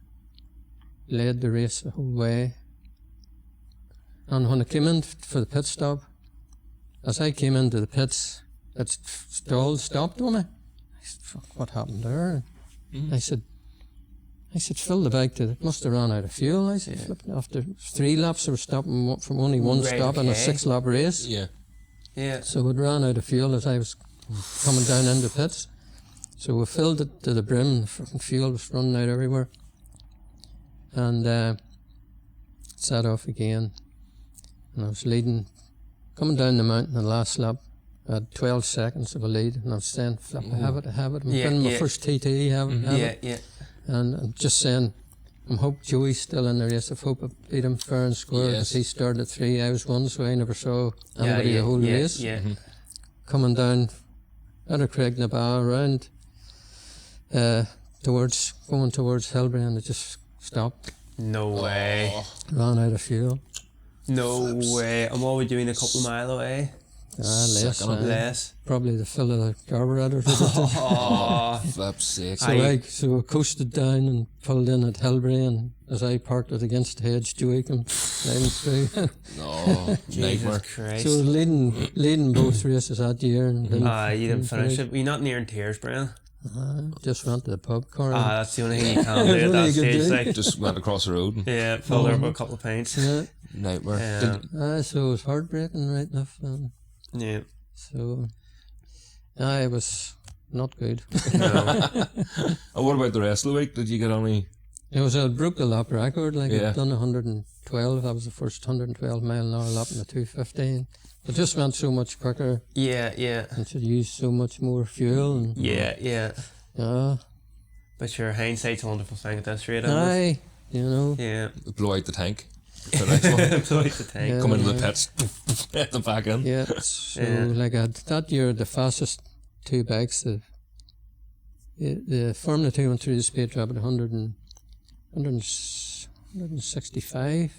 led the race the whole way. And when I came in for the pit stop, as I came into the pits, it stopped on me. I said, "Fuck, what happened there?" I said, fill the bike it must have run out of fuel. I said, flipping after 3 laps they were stopping from only one stop in a 6-lap race. Yeah. So it ran out of fuel as I was coming down into pits. So we filled it to the brim, the fuel was running out everywhere. And set off again. And I was leading, coming down the mountain the last lap. I had 12 seconds of a lead, and I was saying, "Flip, I have it. I'm winning my first TT, have it." And I'm just saying, I hope Joey's still in the race. I hope I beat him fair and square, because he started at 3, I was 1, so I never saw anybody the whole race. Coming down out of Craignabar around going towards Hillbury, and it just stopped. No way. Ran out of fuel. No way. And what were we doing a couple of mile away? Less. Probably the fill of the carburetor. Flip's sake. So I coasted down and pulled in at Hillbury, and as I parked it against the hedge, Joey came sliding through. No, nightmare. Christ. So leading both races that year. And you didn't finish it. Were you not near in tears, Brian? Just went to the pub car. That's the only thing you can do at that stage. Like, just went across the road. Filled up a couple of pints. Nightmare. So it was heartbreaking, right enough. So it was not good. And what about the rest of the week? Did you get any? I broke the lap record. I'd done 112. That was the first 112 mile an hour lap in the 215. It just went so much quicker. And should use so much more fuel. And But your hindsight's a wonderful thing at this rate. You know. Blow out the tank. The next one. Blow out the tank. Come into the pits. At the back end. So that year, the fastest 2 bikes, the Formula 2 went through the speed trap at 165.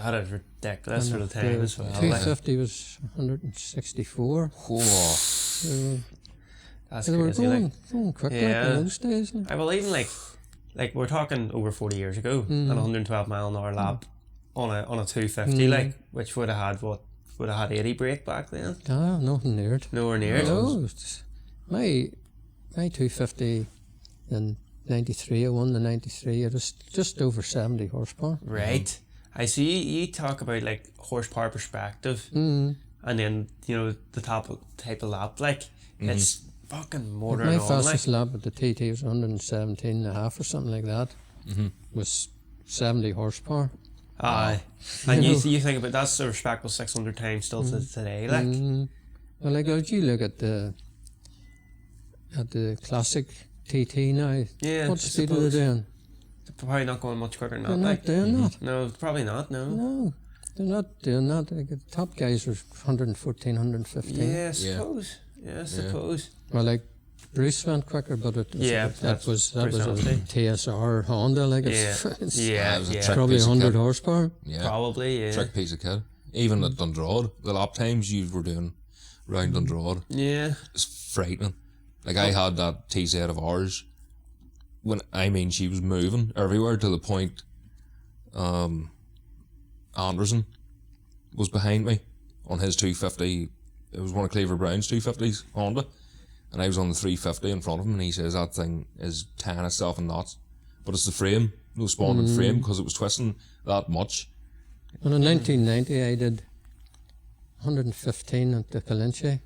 That is ridiculous for the time as well. 250 was 164. Whoa. So that's they were crazy. going quick in those days. I will even like we're talking over 40 years ago, an 112-mile-an-hour lap on a 250, which would have had 80 brake back then. Ah, nothing near it. Nowhere near it. No, my 250 in 93, I won the 93. It was just over 70 horsepower. Right. I see you talk about like horsepower perspective, and then the type of lap, like it's fucking more than my fastest lap at the TT was 117 and a half or something like that. Was 70 horsepower. Aye. And you think about that's a respectable 600 times still to today, like. Well, like if you look at the classic TT now, what speed are they doing? They're probably not going much quicker than that. They're not doing that. No, probably not. No, they're not doing that. Like, the top guys were 114, 115. Yeah, I suppose. Well, like Bruce went quicker, but that was a TSR Honda. Like it's probably 100 horsepower. Yeah, probably. Yeah, trick piece of kit. Even at Dundroad, the lap times you were doing round Dundroad, it's frightening. Like I had that TZ of ours. She was moving everywhere to the point. Anderson was behind me on his 250. It was one of Cleaver Brown's 250s Honda. And I was on the 350 in front of him, and he says that thing is tying itself in knots. But it's the frame, the responding frame, because it was twisting that much. And in 1990, I did 115 at the Clinching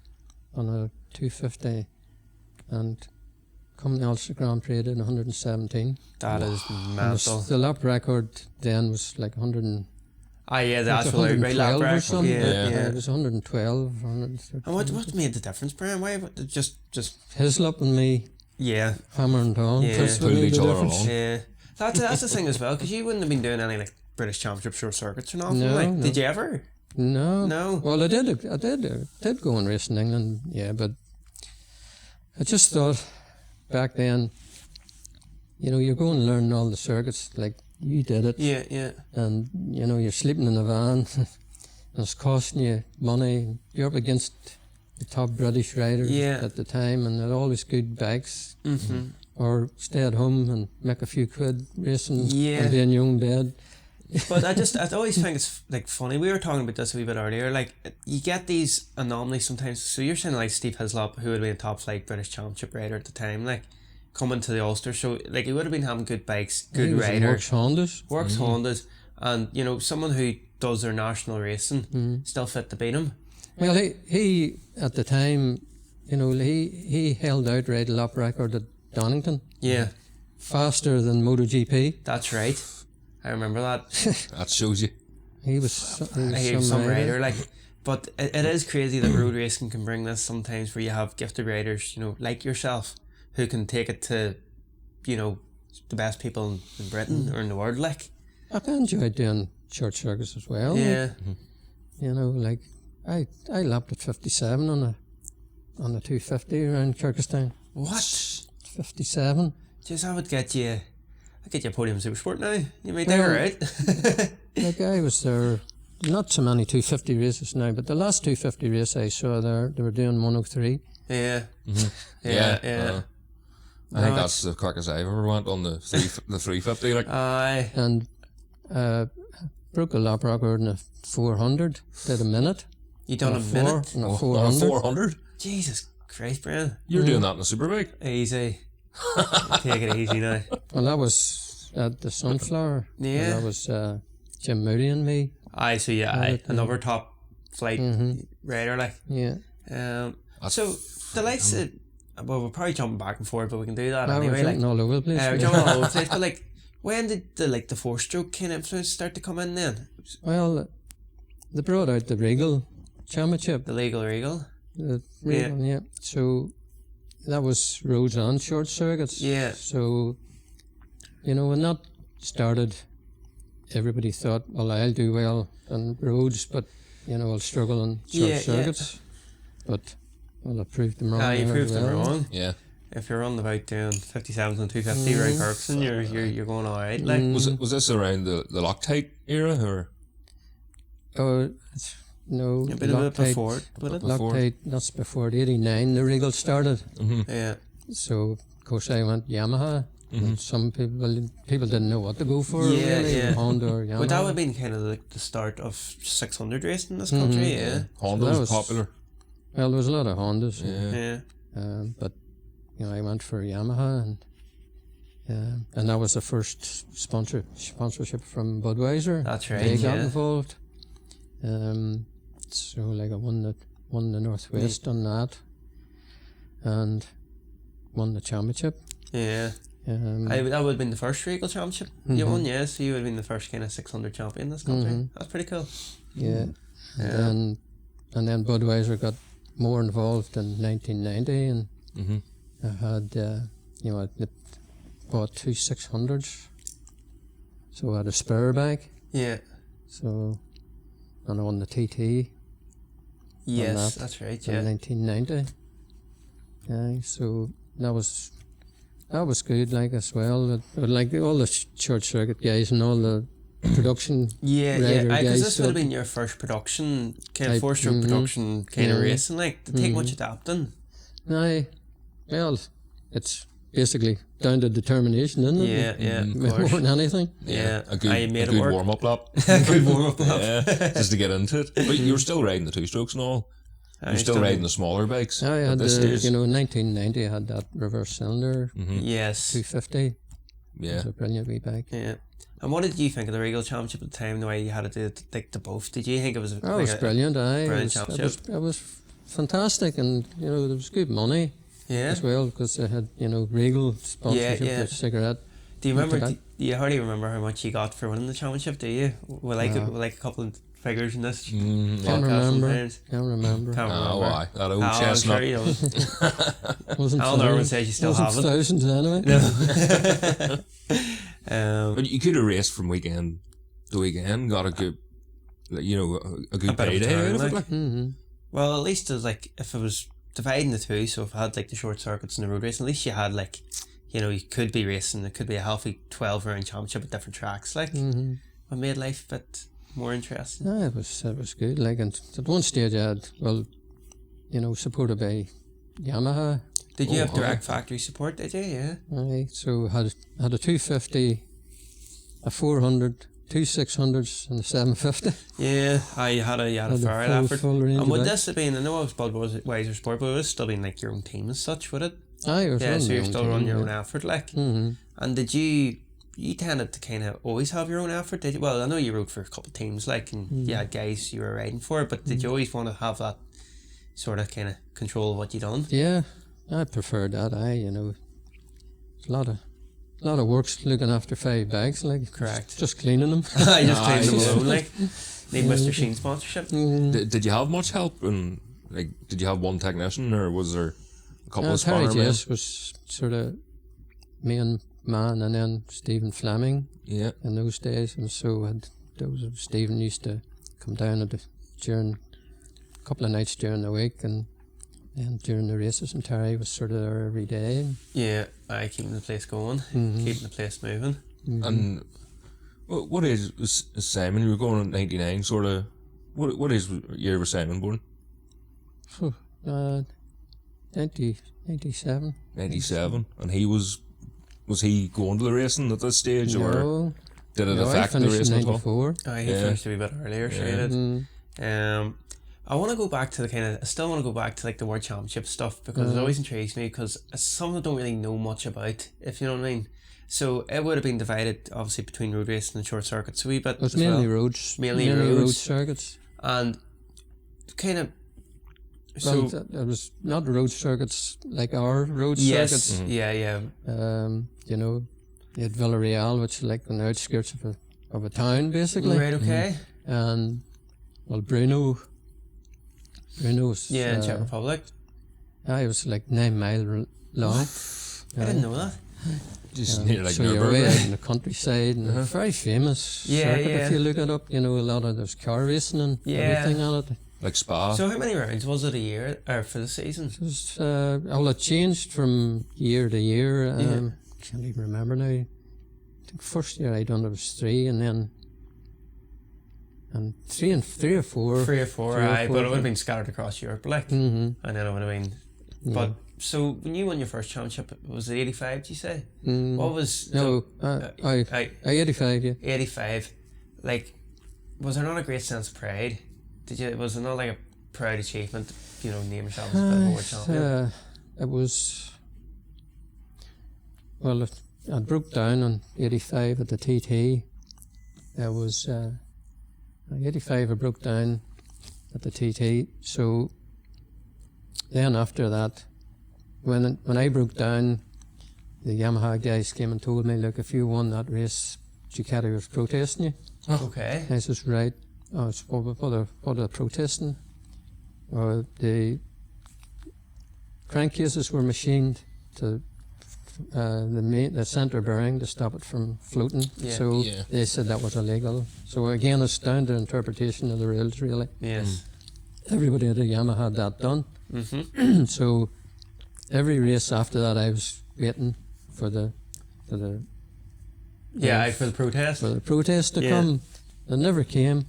on a 250, and come the Ulster Grand Prix, I did 117. That is mental. The lap record then was like 100. The actual right lap record. Yeah, it was 112, 113. And what made the difference, Brian? Why just his lap and me? Yeah, hammering down. Yeah, pulled each other along. Yeah, that's the thing as well, because you wouldn't have been doing any like British Championship short circuits or nothing. Did you ever? No. Well, I did go and race in England. Yeah, but I just thought back then, you're going to learn all the circuits like. You did it. Yeah. And, you're sleeping in a van. And it's costing you money. You're up against the top British riders at the time, and they're always good bikes. Or stay at home and make a few quid racing and be in your own bed. But I always think it's like funny. We were talking about this a wee bit earlier. Like you get these anomalies sometimes. So you're saying like Steve Hislop, who would have been a top flight British Championship rider at the time, like coming to the Ulster, so like he would have been having good bikes, good riders, works Hondas, and someone who does their national racing still fit to beat him. Well, he at the time, he held out right lap record at Donington. Yeah, faster than MotoGP. That's right. I remember that. That shows you. He was some rider, like. But it is crazy that road racing can bring this sometimes, where you have gifted riders, like yourself, who can take it to, the best people in Britain or in the world, like. I enjoyed doing short circuits as well. Yeah. Like, I lapped at 57 on a 250 around Kyrgyzstan. What? 57. Just I would get you a podium Supersport now. You might do right. Like I was there, not so many 250 races now, but the last 250 race I saw there, they were doing 103. Yeah. Yeah. I think that's the quickest I've ever went on the 350. Like. Aye. And broke a lap record in a 400. Did a minute. You done a minute? On a 400. 400? Jesus Christ, Brian. You're doing that in a Superbike? Easy. Take it easy now. Well, that was at the Sunflower. Yeah. That was Jim Moody and me. Aye, so another top flight rider, like. Yeah. So the likes of, we're probably jumping back and forth, but we can do that anyway. We're jumping all over the place. We're jumping all over the place, but like, when did the four-stroke kind of influence start to come in then? Well, they brought out the Regal Championship. The Regal? The Regal, yeah. So that was roads and short circuits. Yeah. So, when that started, everybody thought, well, I'll do well on roads, but, I'll struggle on short circuits. But, well, I proved them wrong. You proved them wrong. Yeah. If you're on about doing 57s and 250 right Kirkson, you're going alright. Like, was this around the Loctite era or? No, a bit before it, would it? Loctite, that's before it. 89, the Regal started. Yeah. So, of course, I went Yamaha. And some people didn't know what to go for, Yeah, really, yeah. Honda or Yamaha. But that would have been kind of like the start of 600 racing in this country, yeah. Honda So was popular. Well, there was a lot of Hondas. Yeah. But, I went for Yamaha, and that was the first sponsorship from Budweiser. That's right, They got involved. So, like, I won the Northwest on that, and won the championship. Yeah. That would have been the first Regal championship you won, yeah. So you would have been the first kind of 600 champion in this country. That's pretty cool. Yeah. And then Budweiser got more involved in 1990, and I had, I bought 2 600s, so I had a spare bag. Yeah. So, and I won the TT. Yes, that's right, yeah. In 1990. So that was good, like, as well. Like all the short circuit guys and all the production because this would have been your first production, kind of four-stroke production kind of racing, like, to take much adapting. Aye. Well, it's basically down to determination, isn't it? Yeah, More than anything. Yeah. A good warm-up lap. A good warm-up lap. Yeah, just to get into it. But you were still riding the 2-strokes and all. You're still riding the smaller bikes. I had this stage. in 1990 I had that reverse cylinder. Yes. 250. Yeah. It was a brilliant wee bike. Yeah. And what did you think of the Regal Championship at the time, the way you had to do it, like, to both? Did you think it was it was brilliant, brilliant championship? It was fantastic, and, there was good money as well, because they had, Regal sponsorship with cigarette. Do you remember, you hardly remember how much you got for winning the championship, do you? Like a couple of figures in this Can't remember. Oh, aye. That old chestnut. Sure you wasn't Alan Irwin says you still have it. Thousands anyway. But you could have raced from weekend to weekend, got a good, a good payday out of it. Like. Well, at least it was like, if it was dividing the two, so if I had like the short circuits and the road racing, at least you had like, you could be racing, it could be a healthy 12-round championship at different tracks, like, what made life a bit more interesting. Yeah, it was good. Like, and at one stage I had, supported by Yamaha. Did you have direct factory support, did you? Yeah. Aye, so had a 250, a 400, 2 600s and a 750. Yeah, you had a fair effort. And would this have been, I know it was Budweiser Sport, but it would have still been like your own team as such, would it? Aye, it was so you're still running your own effort, like. And did you tended to kind of always have your own effort, did you? Well, I know you rode for a couple of teams, like, and you had guys you were riding for, but did you always want to have that sort of kind of control of what you done? Yeah, I preferred that. It's a lot of work's looking after 5 bags, like. Correct. Just cleaning them. I just cleaned them alone, like. Need Mr. Sheen sponsorship. Did you have much help, and like, did you have one technician, or was there a couple of spanner men? Yes, was sort of me and Man, and then Stephen Fleming. Yeah. In those days, and so Stephen used to come down during a couple of nights during the week, and during the races, and Terry was sort of there every day. Yeah, keeping the place going, keeping the place moving. And what age is Simon? You were going in 99, sort of. What age year was Simon born? 97. 97, and he was he going to the racing at this stage, no. Or did it affect the racing as well? He finished a wee bit earlier, sure he did. I want to go back to I still want to go back to like the World Championship stuff, because it always intrigues me, because it's something I don't really know much about, if you know what I mean. So it would have been divided obviously between road racing and short circuits a wee bit. It was mainly roads. Mainly road circuits. And kind of. So it was not road circuits like our road circuits. Yeah. You had Villarreal, which is like on the outskirts of a town, basically. Right. Okay. And Bruno's. In Czech Republic. It was like 9 mile long. I didn't know that. Just near like so you're way out in the countryside, and very famous circuit. If you look it up, a lot of there's car racing and everything on it. Like Spa. So how many rounds was it a year, or for the season? It was, it changed from year to year. Can't even remember now. I think first year I done it was 3, and then and three or four. Aye, but it would have been scattered across Europe, like, and then it would have been. Yeah. But so when you won your first championship, was it 85? Did you say? What was? 85. Yeah. 85. Like, was there not a great sense of pride? Was it not like a proud achievement? You know, name yourself as a bit of a world champion. It was. Well, I broke down on 85 at the TT. It was 85. I broke down at the TT. So then after that, when I broke down, the Yamaha guys came and told me, look, if you won that race, Ducati was protesting you. Okay. I says, right. Oh, it's what are protesting? The crankcases were machined to the centre bearing to stop it from floating. Yeah. So they said that was illegal. So again, it's down to interpretation of the rules, really. Yes. Everybody at the Yamaha had that done. Mm-hmm. So every race after that, I was waiting for the for the protest. For the protest to come. It never came.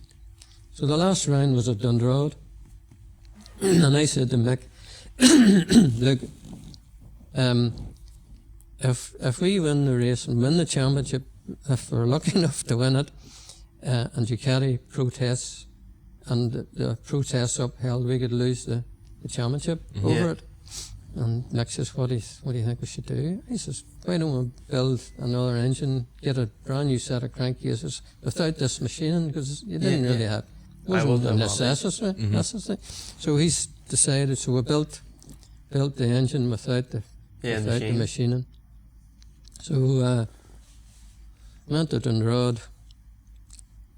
So the last round was at Dunlops, and I said to Mick, look, if we win the race and win the championship, if we're lucky enough to win it, and Ducati protests, and the protests upheld, we could lose the championship over it. And Mick says, what do you think we should do? He says, why don't we build another engine, get a brand new set of crankcases without this machining, because you didn't really have, it wasn't a necessity. So he's decided, so we built the engine without the machining. So went to Dunlops,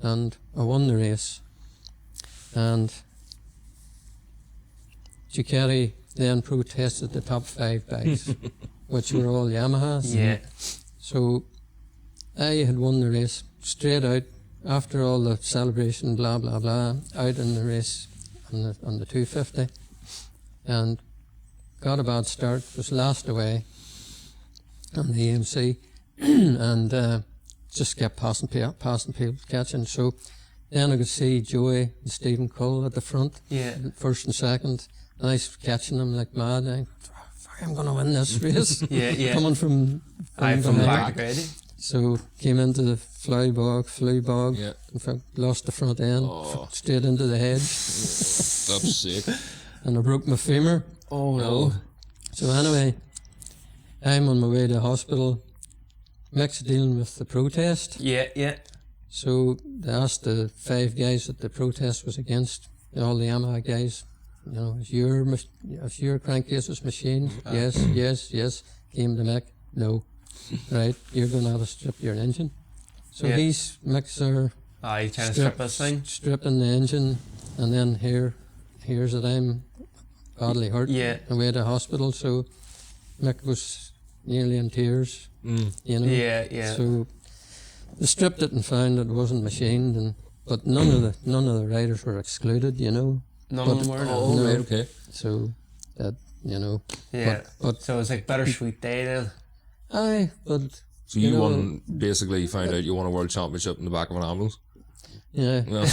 and I won the race, and Ducati then protested the top 5 bikes, which were all Yamahas. Yeah. So I had won the race straight out after all the celebration, blah blah blah, out in the race on the 250, and got a bad start. Was last away on the AMC, and just kept passing people, catching. So then I could see Joey and Stephen Cole at the front, first and second. And I was catching them like mad. I'm going to win this race. Coming from back. So came into the flew bog. In fact, lost the front end, straight into the hedge. That's sick. And I broke my femur. Oh no. So anyway, I'm on my way to the hospital. Mick's dealing with the protest. Yeah. So they asked the 5 guys that the protest was against, all the Yamaha guys, you know, is your crankcase was machined? Yes. Came to Mick, no. Right, you're going to have to strip your engine. So these Micks are you trying to strip this thing? Stripping the engine, and then here's that I'm badly hurt. Away to the hospital. So Mick was nearly in tears. You know. Yeah. So they stripped it and found it wasn't machined, but none of the riders were excluded. You know. None of them were. Right, okay. So that, you know. Yeah. But so it was like bittersweet day then. Aye, but. So you won, basically, you found out you won a world championship in the back of an ambulance? Yeah. Yeah.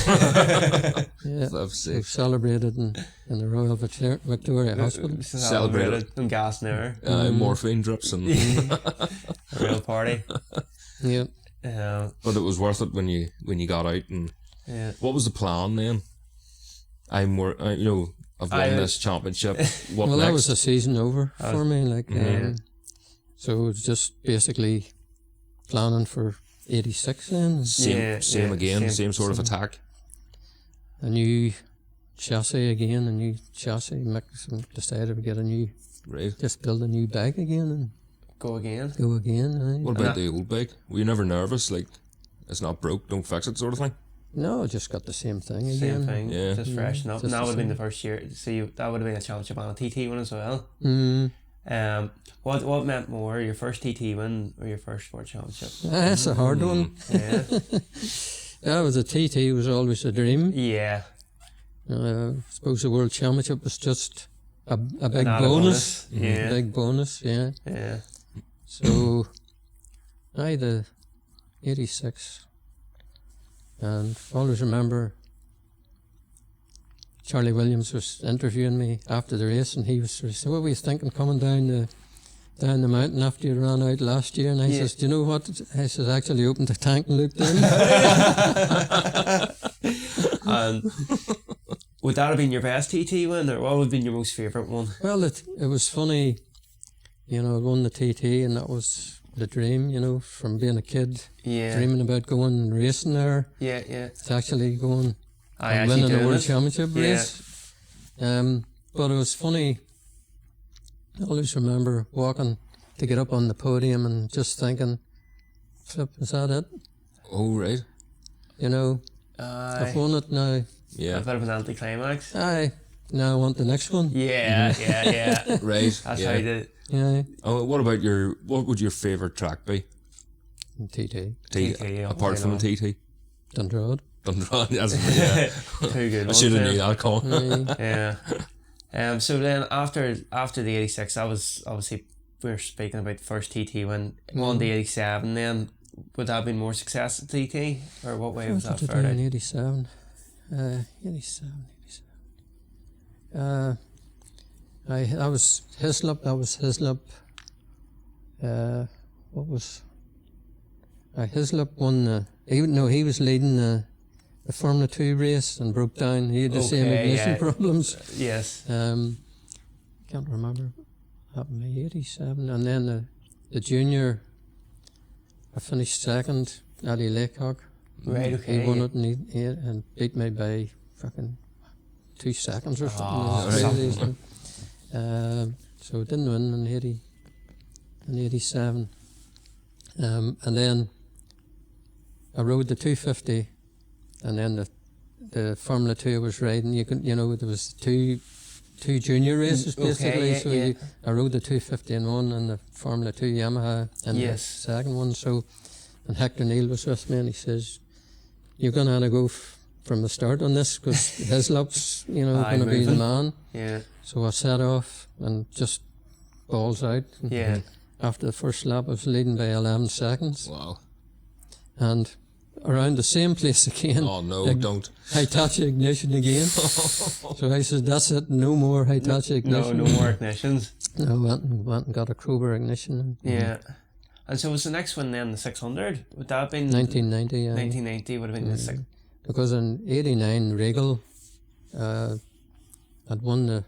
That's sick. We've celebrated in the Royal Victoria Hospital. Celebrated in gas now. Morphine drips and a real party. Yeah. But it was worth it when you got out. And what was the plan then? I've won this championship. What well, next? That was the season over for me. Like, so it's just basically planning for 86 then. Same sort of attack. A new chassis again, Mix decided to get a new, just build a new bike again and go again. Aye. What about the old bike? Were you never nervous? Like, it's not broke, don't fix it, sort of thing? No, just got the same thing again. Same thing, just freshen up. And that would have been the first year. So that would have been a championship and a TT one as well. What meant more, your first TT win or your first world championship? That's a hard one. Yeah. That was a TT was always a dream. Yeah. I suppose the world championship was just a big bonus. Yeah. Big bonus, yeah. Yeah. So, the 86. And always remember Charlie Williams was interviewing me after the race, and he was sort of saying, what were you thinking coming down the mountain after you ran out last year? And I says, do you know what? I says, actually opened the tank and looked in. Would that have been your best TT win, or what would have been your most favourite one? Well, it was funny, I won the TT, and that was the dream, from being a kid, dreaming about going and racing there. To actually going and winning a World Championship race. But it was funny. I always remember walking to get up on the podium and just thinking, flip, is that it? Oh, right. I've won it now. Yeah. A bit of an anticlimax. Now I want the next one. Yeah. Right. That's how you did it. Yeah. Oh, what would your favourite track be? TT. Apart from the TT? Dundrad, yeah. Too good. I should have knew that, Colin. Yeah. So then after the 86, that was obviously, we were speaking about the first TT when won the 87. Then would that have been more success at TT, or what way was that fared out? 87. 87. That was Hislop. Hislop won. He was leading the Formula 2 race and broke down. He had the same ignition problems. Yes. Can't remember. Happened to me 87, and then the junior. I finished second. Ali Laycock. Right. Okay. He won it and beat me by fucking 2 seconds or something. So I didn't win in 87. And then I rode the 250, and then the Formula 2 I was riding. There was two junior races basically. I rode the 250 in one, and the Formula 2 Yamaha in the second one. So, and Hector Neal was with me, and he says, "You're going to have to go from the start on this, because Hislop's, going to be the man." Yeah. So I set off and just balls out. Yeah. After the first lap, I was leading by 11 seconds. Wow. And around the same place again. Oh no, don't. Hitachi ignition again. So I said, that's it, no more Hitachi ignition. No more ignitions. No, went and got a Krober ignition. Yeah. And so was the next one then the 600? Would that have been 1990? Yeah. 1990 would have been the 600. Because in 89, Regal had won the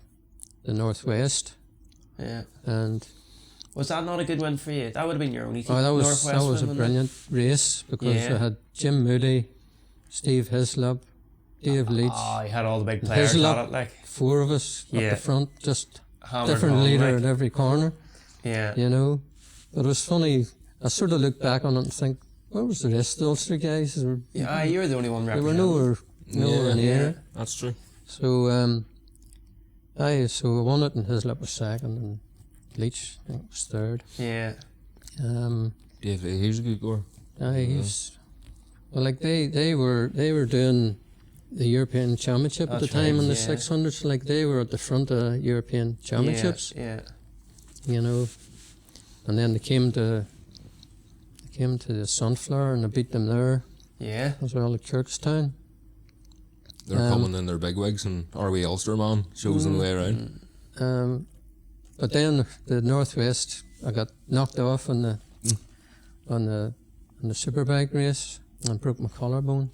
Northwest. Yeah. And was that not a good win for you? That would have been your only Northwest that was a brilliant race, because I had Jim Moody, Steve Hislop, Dave Leach. You had all the big players. Hislop, 4 of us at the front, just different leader at every corner. Yeah. But it was funny. I sort of look back on it and think, where was the rest of the Ulster guys? You were the only one representing. They were nowhere near. That's true. So I won it, and Hislop was second, and Leach, I think, was third. Yeah. He's a good goer. They were doing the European Championship at the time in the 600s. Like, they were at the front of European Championships. Yeah. And then they came to the Sunflower, and I beat them there. Yeah. As well at Kirkstown. They're coming in their big wigs, and RW Ulster man shows them the way around. But then the Northwest, I got knocked off on the Superbike race and broke my collarbone.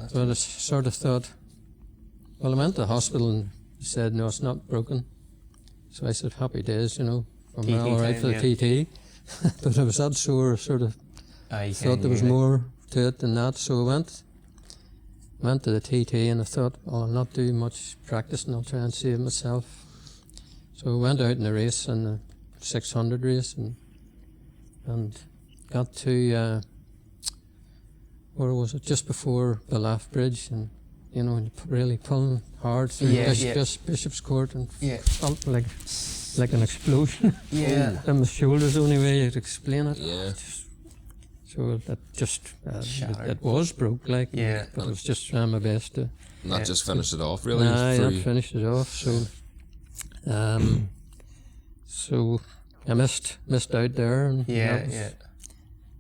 So I sort of thought, well, I went to the hospital and said, no, it's not broken. So I said, happy days, I'm all right for the TT. But I was that sore, sort of thought there was more to it than that. So I went to the TT, and I thought, well, I'll not do much practicing, I'll try and save myself. So I went out in the race, in the 600 race, and got to, where was it, just before the Laugh Bridge, and really pulling hard through Bishop's Court, and felt like an explosion. Yeah. And my shoulders, the only way you'd explain it. Yeah. So that just, it was broke, but I was just trying my best to... Not just finish it off, really? Not finished it off, so... So I missed out there. And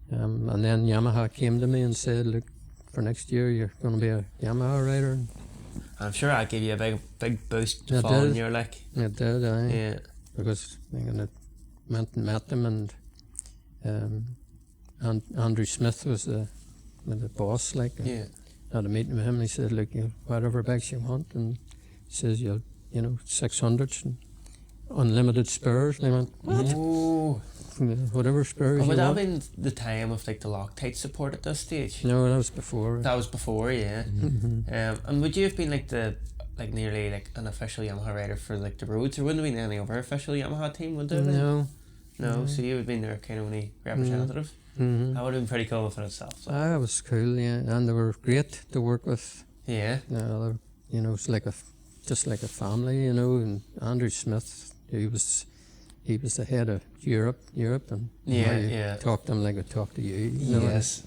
and then Yamaha came to me and said, look, for next year you're going to be a Yamaha rider. I'm sure that gave you a big boost following your like. It did, aye. Yeah. Because I went and met them, and Andrew Smith was the boss, like. Yeah. Had a meeting with him, and he said, look, whatever bikes you want, and he says, 600s and unlimited spurs. And I went, what? Oh. Whatever spurs And you would that have want. been the time of like the Loctite support at this stage? No, that was before. That was before, yeah. Mm-hmm. And would you have been like nearly like an official Yamaha rider for like the roads? There wouldn't have been any other official Yamaha team, would there? No. No, so you would have been their kind of only representative. Mm-hmm. That would have been pretty cool for itself. So. That was cool, yeah, and they were great to work with. Yeah. It's like just like a family, and Andrew Smith, he was the head of Europe, and talked to him like I talk to you. Yes.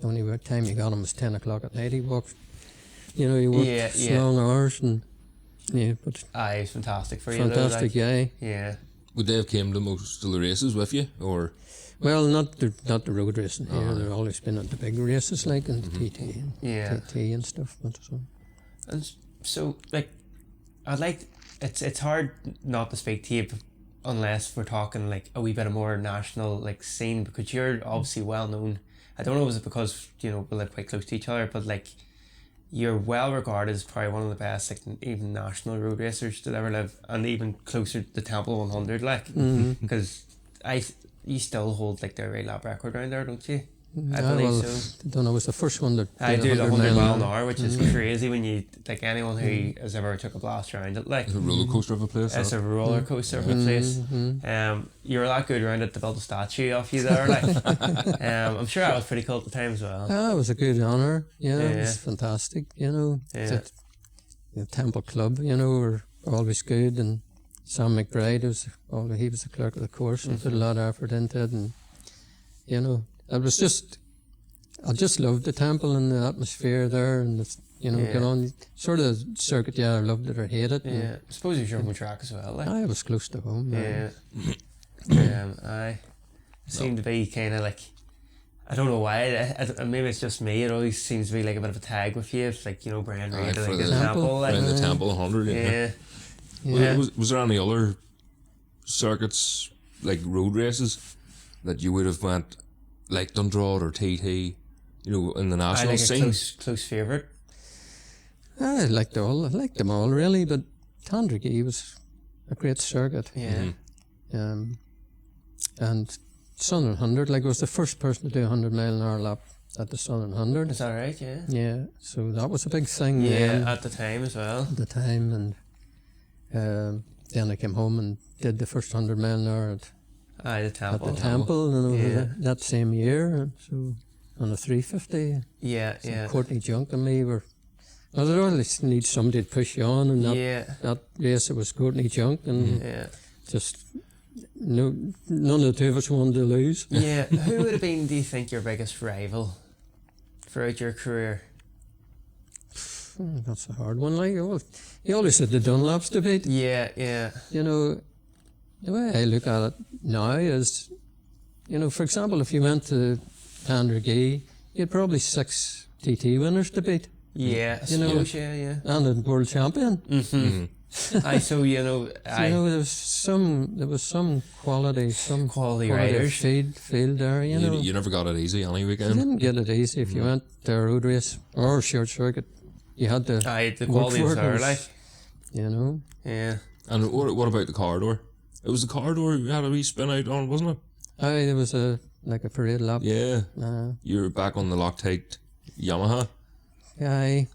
The only time you got him was 10 o'clock at night. He walked, he worked long hours, and but it's fantastic for you. Fantastic guy. Yeah. Would they have came to most of the races with you, or? Well, not the road racing here. They've always been at the big races, like in TT and TT and stuff. But so. And so, like, it's hard not to speak to you unless we're talking like a wee bit of more national like scene, because you're obviously well known. I don't know, is it because we live quite close to each other, but like you're well regarded as probably one of the best like even national road racers that ever live, and even closer to the Temple 100, like because you still hold like the lap record around there, don't you? I believe so. I don't know, it was the first one that I do the 100 mile an hour, which is crazy when you like anyone who has ever took a blast around it. Like it's a roller coaster of a place. It's a roller coaster of a place. You were that good around it to build a statue of you there. Like, I'm sure that was pretty cool at the time as well. It was a good honour. It was fantastic. The Temple Club, were always good, and Sam McBride he was the clerk of the course and put a lot of effort into it, and it was just, I just loved the Temple and the atmosphere there, and get on sort of circuit. I loved it or hated it. Yeah, I suppose it was your home track as well. Like. I was close to home. I seem to be kind of like, I don't know why. Maybe it's just me. It always seems to be like a bit of a tag with you. It's like Brian Reid for the Temple, like the Temple 100. Was there any other circuits like road races that you would have went? Like Dundrod or TT, in the national scene. A close favourite. I liked them all really, but Tandriggy was a great circuit. Yeah. And Southern 100, like, was the first person to do a 100 mile an hour lap at the Southern 100. Is that right? Yeah. Yeah, so that was a big thing. Yeah, at the time as well. At the time, and then I came home and did the first 100 mile an hour the Temple. At the Temple, and that same year, so on a 350. Yeah. Courtney Junk and me were. Well, there always needs somebody to push you on, and that race it was Courtney Junk, and just none of the two of us wanted to lose. Yeah, who would have been, do you think, your biggest rival throughout your career? That's a hard one. Like, you always had the Dunlops debate. Yeah. The way I look at it now is, for example, if you went to Tandriggy, you had probably 6 TT winners to beat. Yeah, and a world champion. There was some quality riders field there. You never got it easy any weekend. You didn't get it easy if you went to a road race or a short circuit. You had to. The quality was there, like. Yeah. And what about the corridor? It was the corridor you had a wee spin out on, wasn't it? There was a parade lap. Yeah. You were back on the Loctite Yamaha. Aye.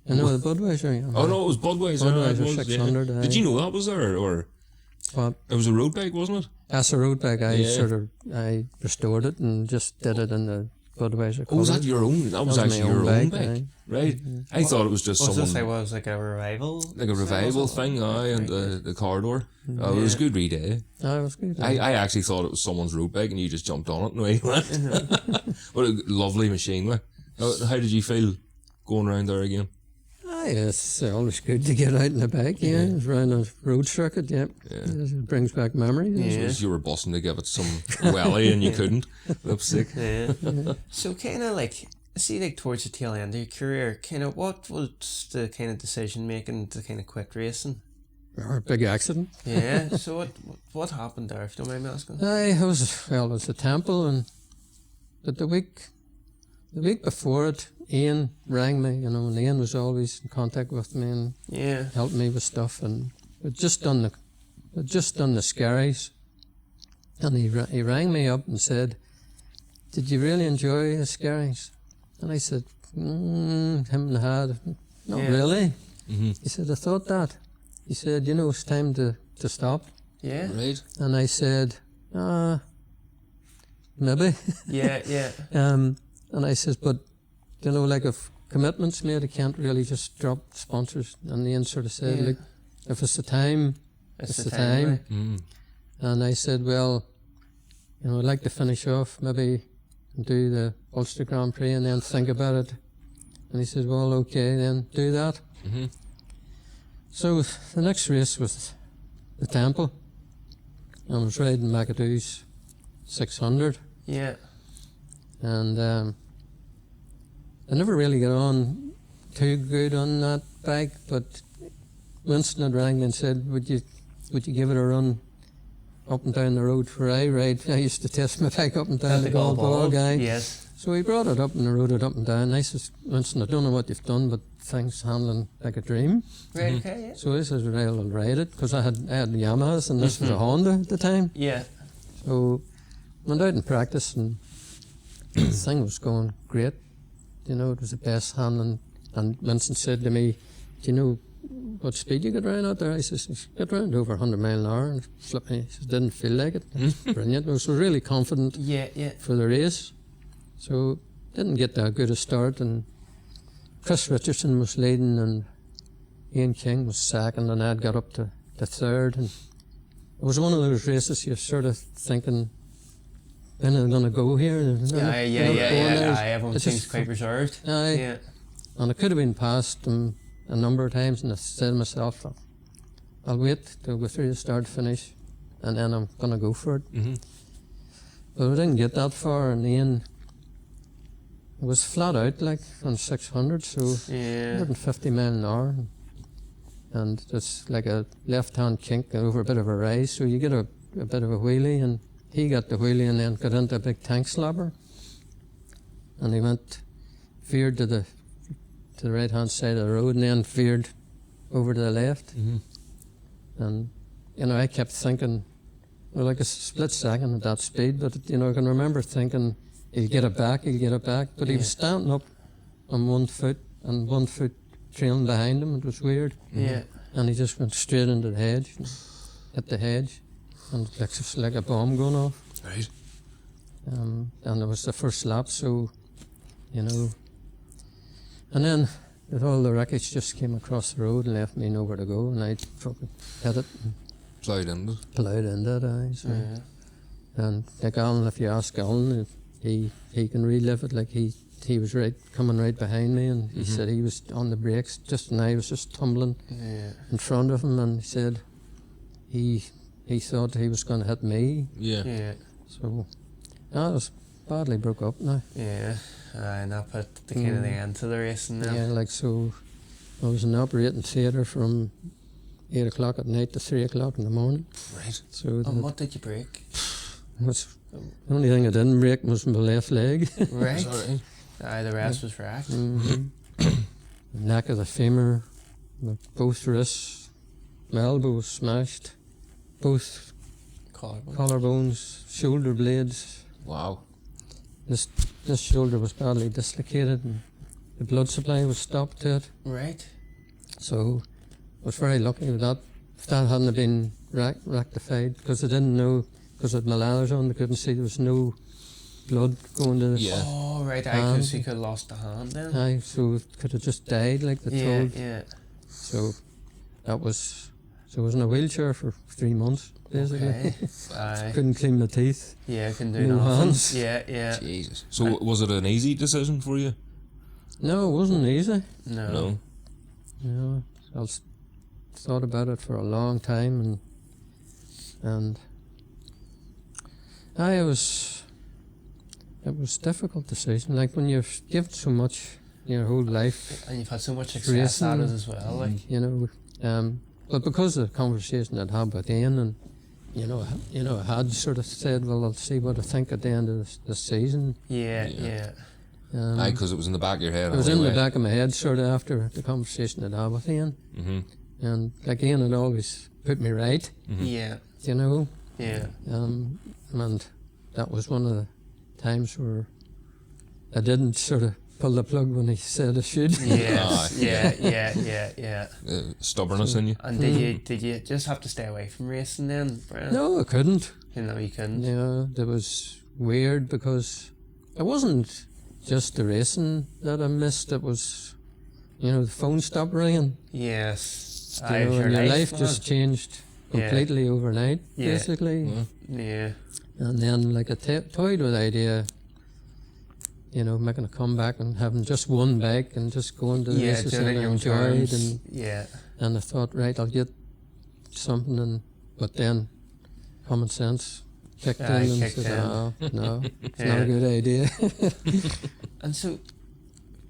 I know the Budweiser Yamaha. Oh no, it was Budweiser. Budweiser 600. Yeah. Did you know that was there, or? What? It was a road bike, wasn't it? That's a road bike. I restored it and just did it in the Budweiser. Oh, was that your own? That was actually your own bike. Right. I thought it was just someone. It was like a revival. Like a revival thing, and the corridor. It was a good read, eh? It was good. I actually thought it was someone's road bike and you just jumped on it and away you went. What a lovely machine, like. How did you feel going around there again? It's always good to get out in the bike, around a road circuit, It brings back memories. Yeah. You were busting to give it some welly and you couldn't. Lipstick. So kind of like, see, like, towards the tail end of your career, kind of, what was the kind of decision making to kind of quit racing? Or a big accident. Yeah. So what happened there, if you don't mind me asking? It was a temple, and but the week before it, Ian rang me, you know, and Ian was always in contact with me and helped me with stuff, and we'd just done the scaries, and he rang me up and said, "Did you really enjoy the scaries?" And I said, him and the head, not really. Mm-hmm. He said, "I thought that." He said, "You know, it's time to stop." Yeah. Right. And I said, maybe. Yeah. And I said, "But, you know, like, if commitments made, I can't really just drop sponsors." And Ian sort of said, "Look, if it's the time, it's the time." Right? Mm. And I said, "Well, you know, I'd like to finish off, maybe do the Ulster Grand Prix and then think about it." And he said, "Well, okay, then do that." Mm-hmm. So the next race was the Temple. I was riding McAdoo's 600. Yeah. And I never really got on too good on that bike, but Winston had rang me and said, would you give it a run up and down the road where I ride? I used to test my bike up and down the Gold Ball guy. Yes. So he brought it up and I rode it up and down. I said, "Winston, I don't know what you've done, but things handling like a dream." Right, okay, yeah. So I said, "Well, I'll ride it," because I had Yamahas and this was a Honda at the time. Yeah. So went out and practiced, and the thing was going great. You know, it was the best handling. And Vincent said to me, "Do you know what speed you get around out there?" I said, "Get around over 100 mile an hour." And flip me. He said, "Didn't feel like it." Brilliant. I was really confident for the race. So didn't get that good a start, and Chris Richardson was leading and Ian King was second, and I'd got up to third. And it was one of those races you're sort of thinking, when are they going to go here? Everyone seems quite reserved. And I could have been past them a number of times, and I said to myself, I'll wait till go through the start finish and then I'm going to go for it. Mm-hmm. But I didn't get that far, and Ian was flat out like on 600, so 150 mile an hour, and just like a left hand kink over a bit of a rise, so you get a bit of a wheelie, and he got the wheelie and then got into a big tank slapper, and he veered to the right hand side of the road and then veered over to the left. Mm-hmm. And you know, I kept thinking, well, like a split second at that speed, but you know, I can remember thinking, he'll get it back, but he was standing up on one foot and one foot trailing behind him. It was weird. Yeah. And he just went straight into the hedge, hit the hedge, and it's like a bomb going off. Right. And it was the first lap, so, you know. And then all the wreckage just came across the road and left me nowhere to go, and I fucking hit it. Plowed into it, aye. So. Yeah. And like Alan, if you ask Alan, he can relive it. Like he was coming right behind me, and he said he was on the brakes and I was just tumbling in front of him, and he said he thought he was going to hit me. Yeah. So I was badly broke up now. Yeah. And that put the kind of the end to the racing now. Yeah, like so. I was in the operating theatre from 8 o'clock at night to 3 o'clock in the morning. Right. So. And what did you break? The only thing I didn't break was my left leg. Right. Sorry. The rest was wrecked. Mm-hmm. The neck of the femur, both wrists, my elbow was smashed, both collarbones, shoulder blades. Wow. This shoulder was badly dislocated, and the blood supply was stopped to it. Right. So I was very lucky with that. If that hadn't been rectified, because I didn't know, because of my ladders on, they couldn't see there was no blood going to the Oh, right, because he could have lost the hand then. Aye, so it could have just died like they told. Yeah. So that was, so I was in a wheelchair for 3 months, basically. Okay. Couldn't clean my teeth. Yeah, couldn't do no nothing. hands. Yeah. Jesus. So was it an easy decision for you? No, it wasn't easy. No. I thought about it for a long time, and I it was a difficult decision. Like when you've given so much your whole life, and you've had so much success at it as well, like you know. But because of the conversation I'd had with Ian, and I had sort of said, well, I'll see what I think at the end of the season. Yeah. Aye, because it was in the back of your head. It was in the back of my head sort of after the conversation I'd had with Ian. Mm-hmm. And like Ian had always put me right. Mm-hmm. Yeah. You know? Yeah. And that was one of the times where I didn't sort of pull the plug when he said I should. Yes. Yeah. Stubbornness in you. And did you just have to stay away from racing then, Brian? No, I couldn't. You couldn't. Yeah, that was weird because it wasn't just the racing that I missed. It was, the phone stopped ringing. Yes. And your life just changed completely overnight, basically. Yeah. And then, like, I toyed with the idea, making a comeback and having just one bike and just going to the races that I enjoyed. And I thought, right, I'll get something. But then common sense kicked in and said, no, it's not a good idea. And so,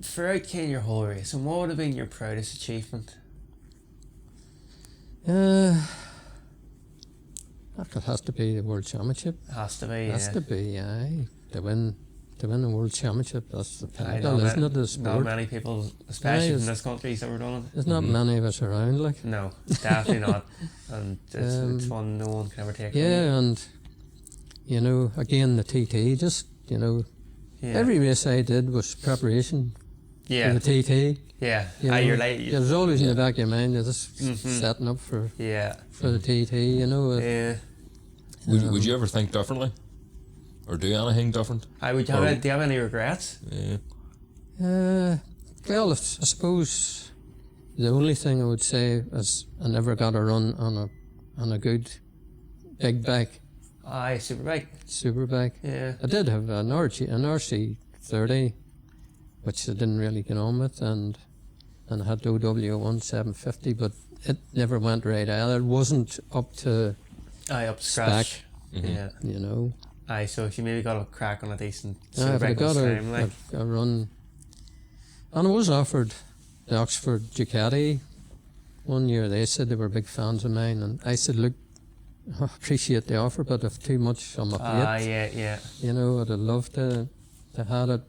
throughout your whole race, and what would have been your proudest achievement? That has to be the World Championship. Has to be, Has to be, aye. To win the World Championship, that's the pinnacle, isn't it, the sport? Not many people, especially from this country, that were doing it. There's not many of us around, like. No, definitely not. And it's one no one can ever take. Yeah, and, again, the TT, just, every race I did was preparation for the TT. Yeah, you're late. There's always in the back of your mind, you're just setting up for the TT, Would you ever think differently? Or do anything different? Do you have any regrets? Yeah. Well, I suppose the only thing I would say is I never got a run on a good big bike. Aye, superbike. Yeah. I did have an RC 30, which I didn't really get on with, and I had the OW1 750, but it never went right either. It wasn't up to scratch. Yeah. Aye, so if you maybe got a crack on a decent but I got a run. And I was offered the Oxford Ducati one year. They said they were big fans of mine, and I said, look, I appreciate the offer, but if too much on my plate, yeah. I'd have loved to have it,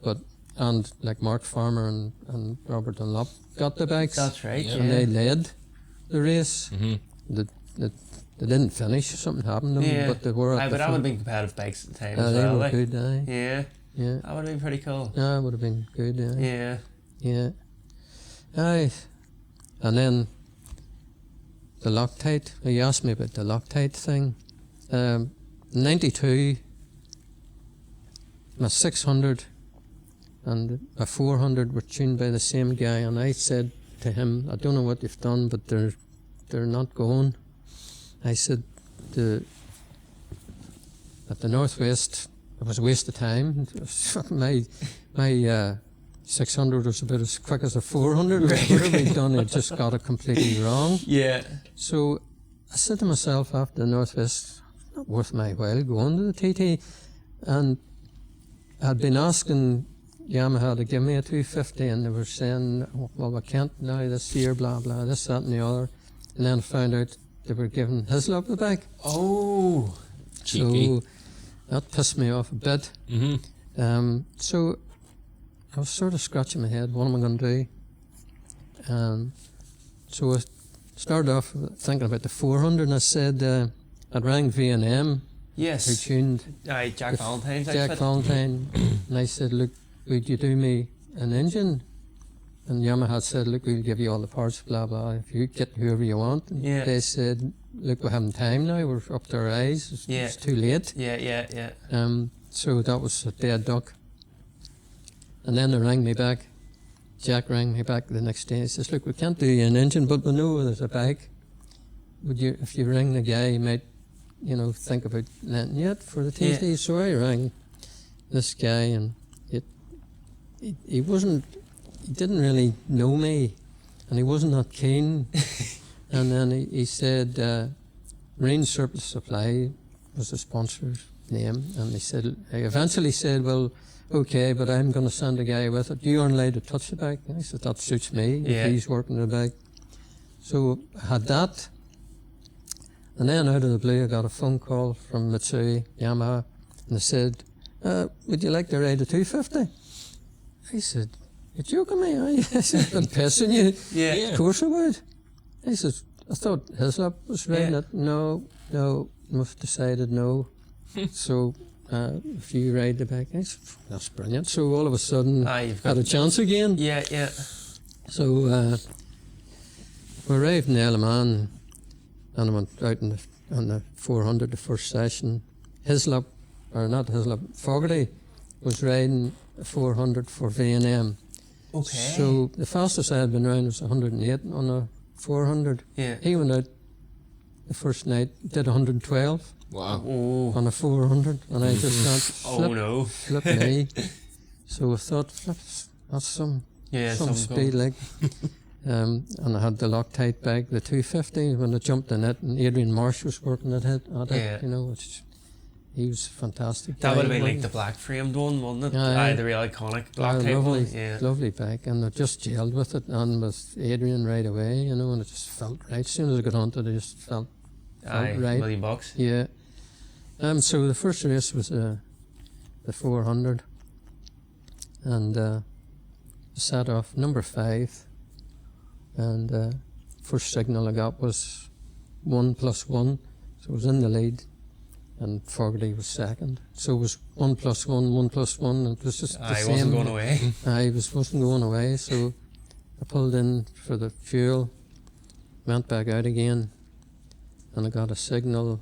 and like Mark Farmer and Robert Dunlop got the bikes. That's right, and they led the race. They didn't finish, something happened to them, but they were but that would have been competitive bikes at the time as well. They were good, aye. Yeah. That would have been pretty cool. Yeah, it would have been good, Yeah. Aye. And then the Loctite, you asked me about the Loctite thing. 92, my 600 and my 400 were tuned by the same guy, and I said to him, I don't know what you've done, but they're not going. I said at the Northwest, it was a waste of time. My 600 was about as quick as a 400. Whatever we'd done, it just got it completely wrong. Yeah. So I said to myself after the Northwest, not worth my while going to the TT. And I'd been asking Yamaha to give me a 250, and they were saying, well, we can't now this year, blah, blah, this, that, and the other. And then I found out they were giving Hislop the bike. Oh, cheeky. So that pissed me off a bit. So I was sort of scratching my head, what am I going to do? So I started off thinking about the 400, and I said, I'd rang V&M. Yes. Who tuned Jack Valentine's. Jack Valentine. And I said, look, would you do me an engine? And Yamaha said, look, we'll give you all the parts, blah, blah, if you get whoever you want. And they said, look, we're having time now, we're up to our eyes, it's too late. Yeah. So that was a dead duck. And then they rang me back. Jack rang me back the next day. He says, look, we can't do you an engine, but we know there's a bike. Would you, if you ring the guy, you might, think about letting you for the TT. Yeah. So I rang this guy, and he didn't really know me, and he wasn't that keen. And then he said, Marine Surplus Supply was the sponsor's name, and he eventually said, well, okay, but I'm going to send a guy with it. You aren't allowed to touch the bike. I said, that suits me if he's working the bike. So I had that. And then out of the blue, I got a phone call from Mitsui, Yamaha, and they said, would you like to ride a 250? I said, you're joking me? I said, I'm pissing you. Yeah. Of course I would. I said, I thought Hislop was riding it. No, must decided no. So if you ride the bike, I said, that's brilliant. So all of a sudden, you've got a chance again. Yeah. So we arrived in Eleman, and I went out on the 400, the first session. Hislop, or not Hislop, Fogarty was riding a 400 for V&M. Okay. So the fastest I had been around was 108 on a 400. Yeah. He went out the first night, did 112. Wow. On a 400, and I just thought, flip me. So I thought, that's some speed, like. And I had the Loctite bag, the 250, when I jumped in it, and Adrian Marsh was working at it, you know, he was fantastic. That would have been like the black framed one, wasn't it? The real iconic black type lovely, one. Yeah. Lovely bag, and I just gelled with it, and with Adrian right away, you know, and it just felt right. As soon as I got onto it, I just felt right. $1,000,000. Yeah. So the first race was the 400, and I sat off number 5, and first signal I got was 1+1, so I was in the lead, and Fogarty was second. So it was 1+1, 1+1, and it was just the same. Wasn't going away. Wasn't going away, so I pulled in for the fuel, went back out again, and I got a signal.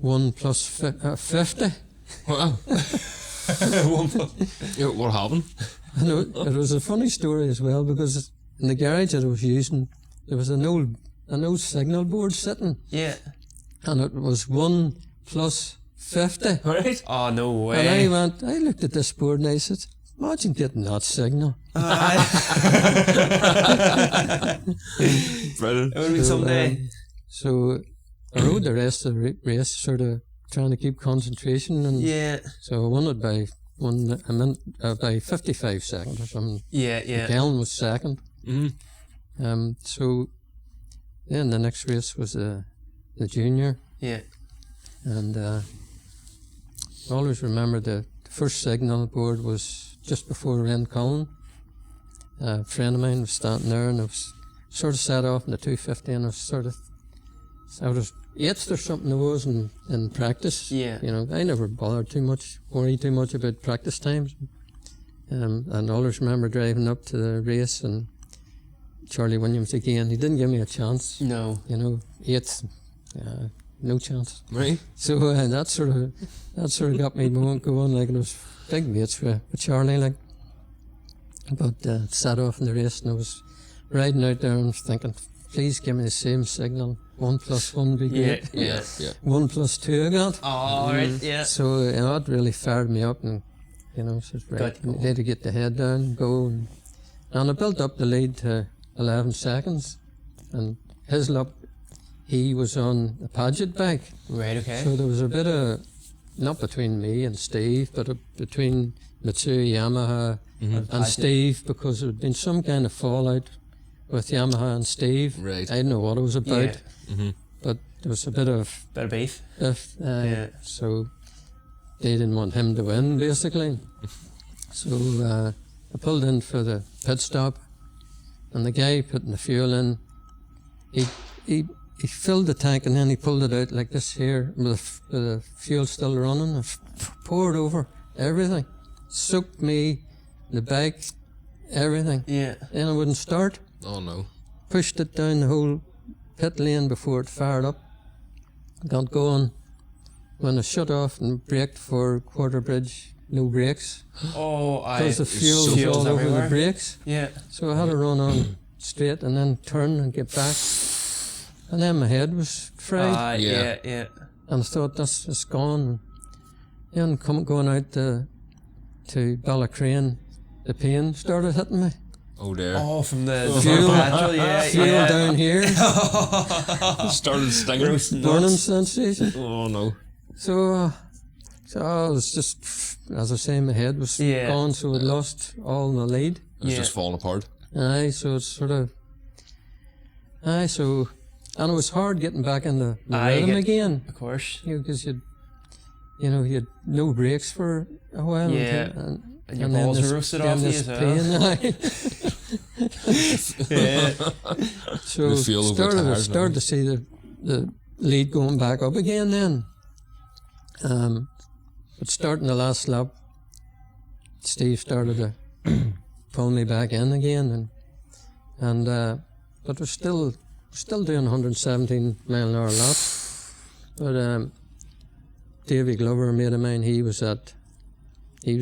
1+50. Wow. What happened? It was a funny story as well, because in the garage that I was using, there was an old signal board sitting. Yeah. And it was 1+50. Right? Oh, no way. And I looked at this board and I said, imagine getting that signal. Brilliant. It would be someday. So I rode the rest of the race, sort of trying to keep concentration, and so I won it by by 55 seconds or something. Yeah. Gellin was second. Mm-hmm. So then the next race was the junior. Yeah. And I always remember the first signal board was just before Rencullen. A friend of mine was standing there, and I was sort of set off in the 250, and I was out 8th or something I was in practice. Yeah. You know, I never worried too much about practice times. And I always remember driving up to the race, and Charlie Williams again, he didn't give me a chance. No. You know, 8th, no chance. Right. So that sort of got me going, like, it was big mates with Charlie, like. But sat off in the race, and I was riding out there and was thinking, please give me the same signal. 1+1 be great. Yeah. 1+2 I got. Oh, right, yeah. So that really fired me up, and said, right, need to get the head down, go. And I built up the lead to 11 seconds, and Hislop, he was on a Paget bike. Right, okay. So there was a bit of, not between me and Steve, but between Mitsui, Yamaha, and Steve, because there had been some kind of fallout with Yamaha and Steve. Right. I didn't know what it was about. Yeah. Mm-hmm. But there was a bit of beef. So they didn't want him to win, basically. So I pulled in for the pit stop, and the guy putting the fuel in, he filled the tank, and then he pulled it out like this here, with the fuel still running, and poured over everything. Soaked me, the bike, everything. Yeah. Then it wouldn't start. Oh no. Pushed it down the whole pit lane before it fired up. Got going. When I shut off and braked for Quarter Bridge, no brakes. Oh, because the fuel was all over the brakes. Yeah. So I had to run on straight and then turn and get back. And then my head was fried. Yeah. And I thought, it's gone. Then going out to Ballacrane, the pain started hitting me. Oh dear. Oh, from the fuel, fuel down here. Started stinging. Burning sensation. Oh no. So I was just, as I say, my head was gone, so I'd lost all my lead. It was just falling apart. Aye, so it's sort of... Aye, so... And it was hard getting back in the rhythm again. Of course. Because you had no breaks for a while. Yeah. And your balls are roasted off you as well. So started to see the lead going back up again then. But starting the last lap, Steve started to pull me back in again, but we're still doing 117 mile an hour laps. But Davy Glover, a mate of mine, he was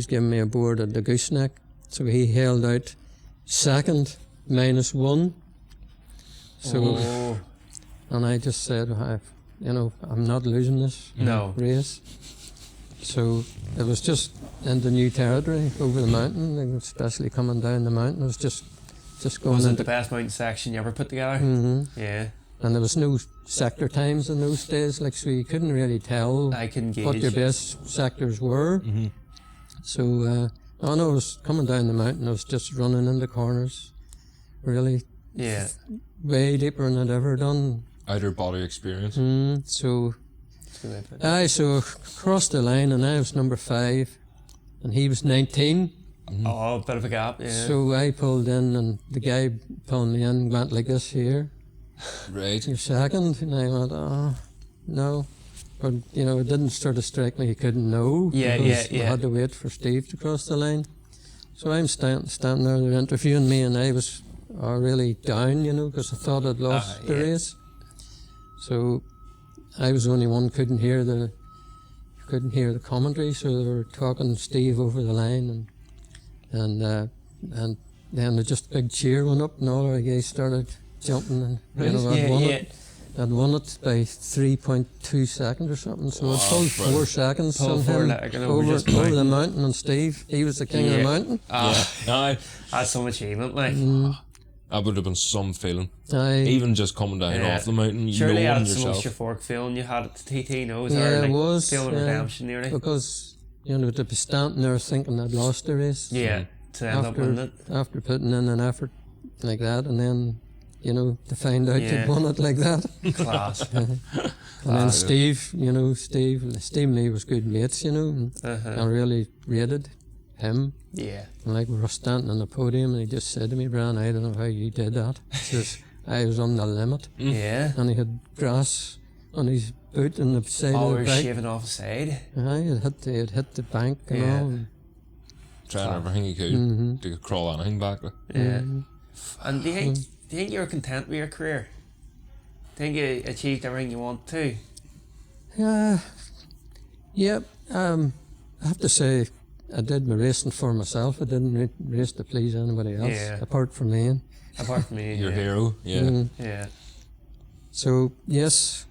giving me a board at the gooseneck, so he held out second -1. So, and I just said, I'm not losing this race. So it was just into new territory over the mountain, especially coming down the mountain. It was just going. Was it the best mountain section you ever put together? Mm-hmm. Yeah. And there was no sector times in those days, so you couldn't really tell what your best sectors were. Mm-hmm. So I was coming down the mountain. I was just running into corners, really. Yeah. Way deeper than I'd ever done. Outer body experience. So crossed the line, and I was number 5, and he was 19. Mm-hmm. Oh, a bit of a gap, yeah. So I pulled in, and the guy pulling me in went like this here. Right. You're second, and I went, no. But, it didn't sort of strike me he couldn't know. Yeah. I had to wait for Steve to cross the line. So I'm standing there, they're interviewing me, and I was really down, because I thought I'd lost the race. So I was the only one couldn't hear the commentary, so they were talking Steve over the line, and then just a big cheer went up, and all our guys started jumping, and I'd won it by 3.2 seconds or something, so it pulled 4 seconds on him over the mountain, and Steve, he was the king of the mountain. That's some achievement, like. That would have been some feeling. Even just coming down off the mountain, surely knowing that's yourself. The most euphoric feeling you had at the TT, no? It was. Feeling redemption nearly. Because, to be standing there thinking I'd lost the race. Yeah, to end up winning it. After putting in an effort like that, and then, to find out you'd won it like that. Class. And then Steve, Steve and me was good mates, and I really rated him. Yeah. And we were standing on the podium, and he just said to me, "Brian, I don't know how you did that." He says, I was on the limit. Yeah. And he had grass on his boot on the side of the bike. Shaving off the side. He had hit the bank and all. And trying everything he could to crawl anything back. Yeah. And do you think you were content with your career? Do you think you achieved everything you want to? Yeah. I have to say, I did my racing for myself. I didn't race to please anybody else, apart from Ian. Apart from me, your hero, yeah. So yes,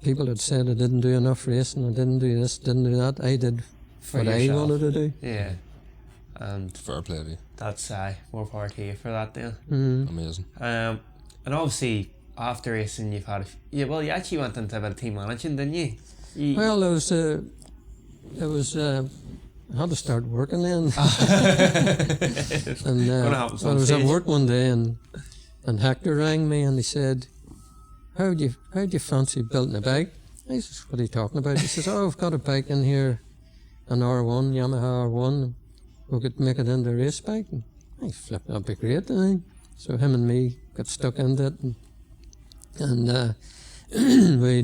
people had said I didn't do enough racing. I didn't do this, didn't do that. I did for what yourself. I wanted to do. Yeah, and fair play to you. That's more power to you for that, then. Amazing. And obviously after racing, you've had you actually went into a bit of team managing, didn't you? Well, I had to start working then. And I was at work one day, and Hector rang me, and he said, How'd you fancy building a bike? I said, what are you talking about? He says, I've got a bike in here, an R1, Yamaha R1. We could make it into a race bike. And I flipped, that'd be great. So him and me got stuck into it, and we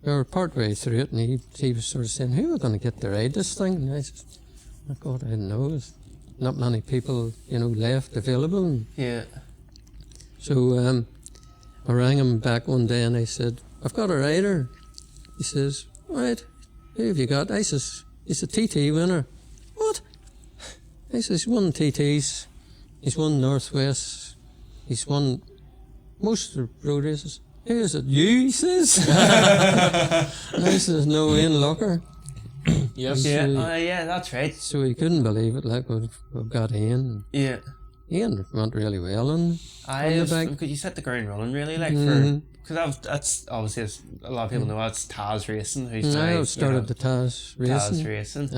were part way through it, and he was sort of saying, who are going to get to ride this thing? And I said, oh God, I didn't know. There's not many people, left available. And yeah. So I rang him back one day, and I said, I've got a rider. He says, right, who have you got? I says, he's a TT winner. What? I says, he's won TTs, he's won Northwest, he's won most of the road races. Who is it? You, he says. And I says, no, Ian Locker. Yes. Yeah, that's right. So he couldn't believe it, we've got Ian. Yeah. Ian went really well, and Because you set the ground running really, like because that's obviously, as a lot of people know, that's Taz Racing. Who's I started the Taz Racing.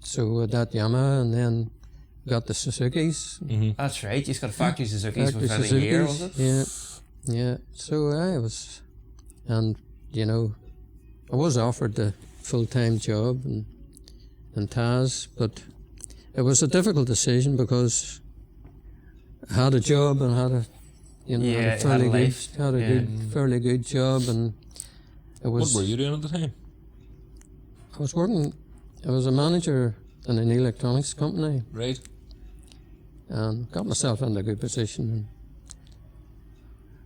So with that Yamaha, and then got the Suzukis. That's right. You just got a factory Suzukis within a year, was it? Yeah. So I was, and I was offered the full-time job in Taz, but it was a difficult decision because I had a job and had a fairly good job, and it was. What were you doing at the time? I was working. I was a manager in an electronics company. Right. And got myself in a good position.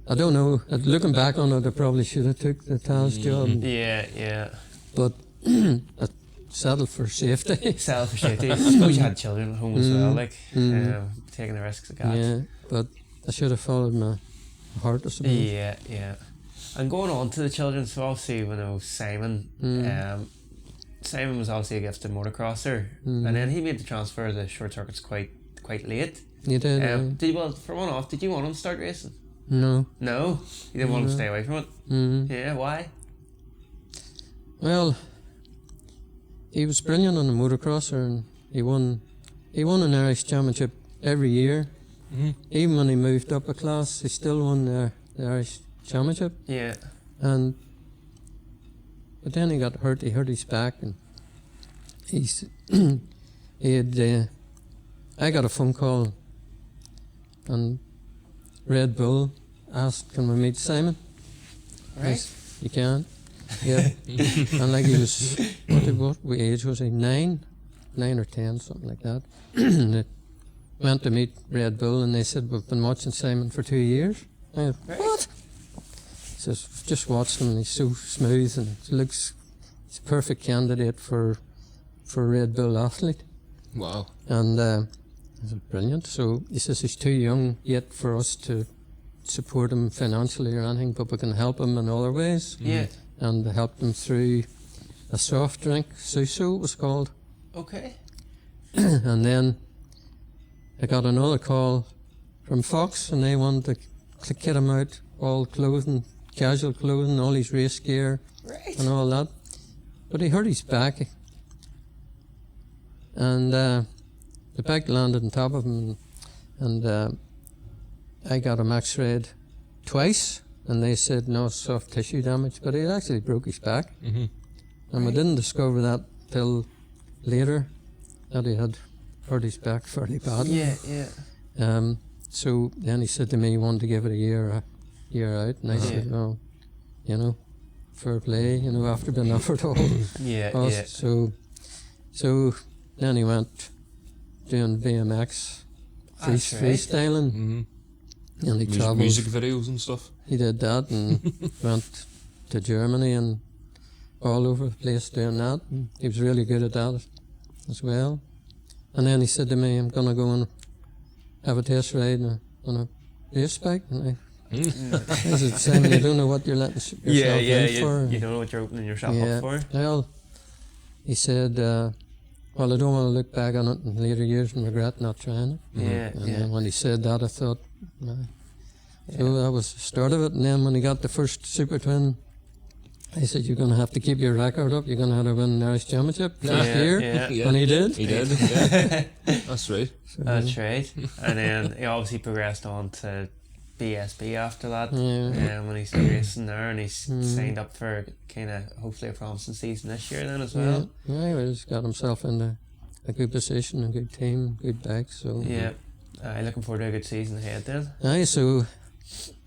I don't know. Looking back on it, I probably should have took the Taz job. Yeah. But I settled for safety. I suppose you had children at home as well, like taking the risks of that. Yeah, but I should have followed my heart, I suppose. Yeah. And going on to the children, so obviously Simon, Simon was obviously a gifted motocrosser, and then he made the transfer to the short circuits quite late. You did. Did you want him to start racing? No. No? You didn't want him to stay away from it? Yeah, why? Well, he was brilliant on the motocrosser, and he won an Irish championship every year. Even when he moved up a class, he still won the Irish championship. Yeah. But then he got hurt. He hurt his back, and I got a phone call, and Red Bull asked, "Can we meet Simon?" Right. You can. Yeah. And like he was, what age was he? 9 or 10, something like that. And they went to meet Red Bull, and they said, "We've been watching Simon for 2 years." I went, "What?" He says, "Just watched him, and he's so smooth, and he's a perfect candidate for Red Bull athlete." Wow. And I said, "Brilliant." So he says he's too young yet for us to support him financially or anything, but we can help him in other ways. Yeah. And helped him through a soft drink, Suso it was called. Okay. And then I got another call from Fox, and they wanted to kit him out, all clothing, casual clothing, all his race gear, and all that. But he hurt his back, and the bike landed on top of him, and I got him x-rayed twice, and they said no soft tissue damage, but he actually broke his back. And we didn't discover that till later, that he had hurt his back fairly badly. Yeah. So then he said to me he wanted to give it a year out, and I said, "Well, fair play, after being offered all." Yeah. So then he went doing BMX, freestyling, and he travelled. Music videos and stuff. He did that and went to Germany and all over the place doing that. And he was really good at that as well. And then he said to me, "I'm going to go and have a test ride on a race bike." And I said, "Simon, you don't know what you're letting yourself in for." You don't know what you're opening yourself up for. Well, he said, "Well, I don't want to look back on it in later years and regret not trying it." And then when he said that, I thought, so that was the start of it. And then when he got the first Super Twin, I said, "You're going to have to keep your record up. You're going to have to win the Irish Championship last year." And he did. He did, yeah. That's right. That's right. And then he obviously progressed on to BSB after that. When he's racing there, and he's signed up for kind of hopefully a promising season this year then as well. Yeah, he's got himself in a good position, a good team, good bike. So looking forward to a good season ahead then. So